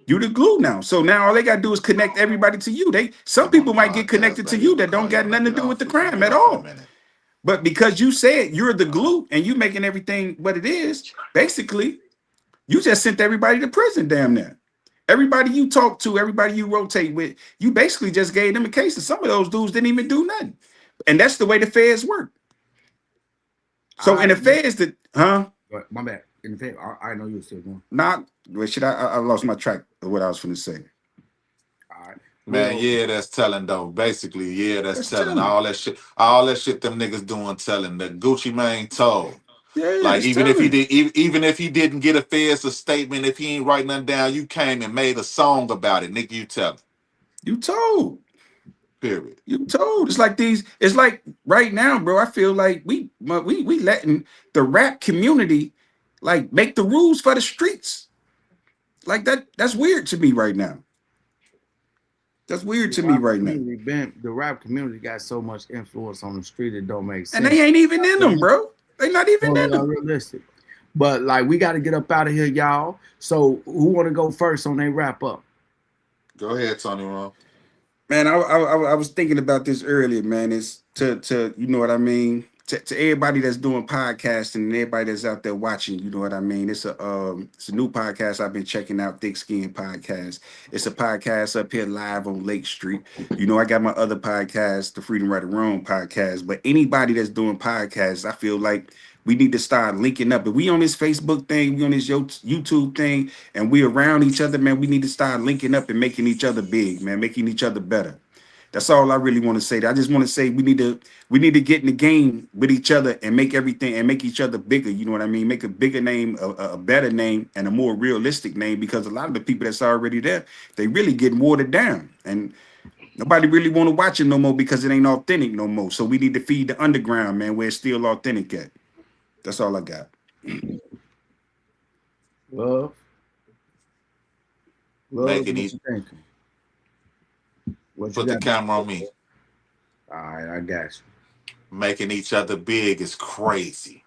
You the glue now. So now all they gotta do is connect everybody to you. Some I'm on the people might get podcast, connected to baby. you I'm gonna that don't call you got when I nothing to get do with off. the We finna crime get at off in a all. minute. But because you said you're the All right. glue and you making everything what it is, basically, you just sent everybody to prison, damn near. Everybody you talk to, everybody you rotate with, you basically just gave them a case. And some of those dudes didn't even do nothing. And that's the way the feds work. So in I the feds, that my bad. In the favor, I know you were still going. not well, shit, I lost my track of what I was gonna say. All right. Man, Well, yeah, that's telling though. Basically, yeah, that's That's telling. telling. All that shit them niggas doing telling. The Gucci Mane told. Yeah, Like that's telling. even if he didn't get a feds a statement, if he ain't write nothing down, you came and made a song about it, nigga. You tell. You told. Period. You told. It's like these. It's like right now, bro. I feel like we letting the rap community like make the rules for the streets. Like that. That's weird to me right now. That's weird the to me rap right now. community the rap community got so much influence on the street it don't make And sense. they ain't even in them, bro. They not even Totally in them. unrealistic. But like we got to get up out of here, y'all. So who want to go first on they wrap up? Go ahead, Tony Ron. Man, I was thinking about this earlier, man. It's to you know what I mean. To everybody that's doing podcasting and everybody that's out there watching, you know what I mean. It's a new podcast I've been checking out, Thick Skin Podcast. It's a podcast up here live on Lake Street. You know, I got my other podcast, the Freedom Right or Wrong podcast. But anybody that's doing podcasts, I feel like we need to start linking up. If we on this Facebook thing, we on this YouTube thing, and we around each other, man, we need to start linking up and making each other big, man, making each other better. That's all I really want to say. I just want to say we need to get in the game with each other and make everything and make each other bigger. You know what I mean? Make a bigger name, a better name, and a more realistic name. Because a lot of the people that's already there, they really getting watered down, and nobody really want to watch it no more because it ain't authentic no more. So we need to feed the underground, man, where it's still authentic at. That's all I got. Love, love, Making what each you thinking? What you put the got? camera on me. All right, I got you. Making each other big is crazy.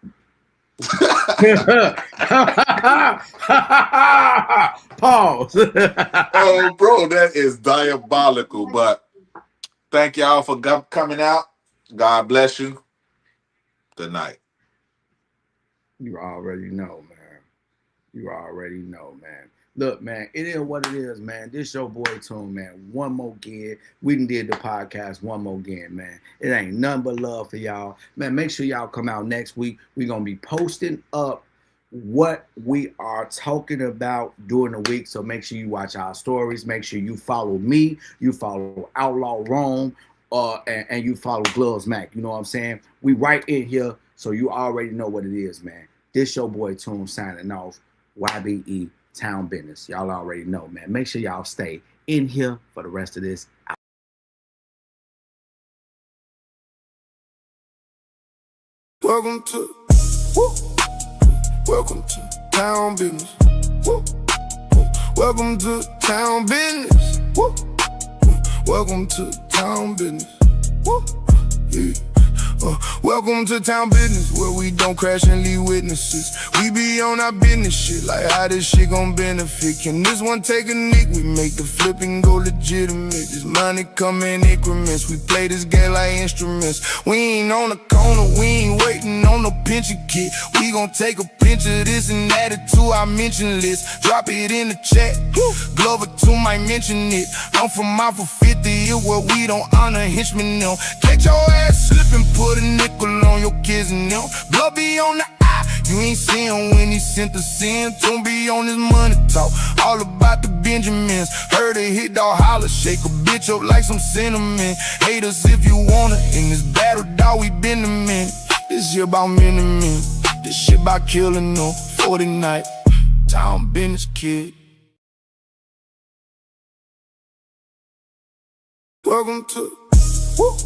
Pause. Oh, bro, that is diabolical. But thank y'all for coming out. God bless you. Good night. You already know, man. You already know, man. Look, man, it is what it is, man. This your boy Tune, man. One more again. We done did the podcast one more again, man. It ain't nothing but love for y'all. Man, make sure y'all come out next week. We're going to be posting up what we are talking about during the week. So make sure you watch our stories. Make sure you follow me. You follow Outlaw Rome. And you follow Gloves Mac. You know what I'm saying? We right in here, so you already know what it is, man. This your boy Tune signing off. YBE Town Business. Y'all already know, man. Make sure y'all stay in here for the rest of this. Welcome to, woo, welcome to Town Business. Woo, woo. Welcome to Town Business. Woo, woo. Welcome to Town Business. Woo, yeah. Welcome to Town Business, where we don't crash and leave witnesses. We be on our business shit, like how this shit gon' benefit. Can this one take a nick? We make the flipping go legitimate. This money come in increments. We play this game like instruments. We ain't on the corner, we ain't waiting on no pension kit. We gon' take a pinch of this and add it to our mention list. Drop it in the chat, Glover 2 might mention it. I'm from out for 50, it where we don't honor henchmen now. Catch your ass slipping, put a nickel on your kids and them. Blood be on the eye, you ain't see him when he sent the sin. Don't be on his money talk, all about the Benjamins. Heard a hit dog holler, shake a bitch up like some cinnamon. Hate us if you wanna, in this battle dog we been the men. This shit about many men, this shit about killing them. 40 night, Town Business kid. Welcome to, woo.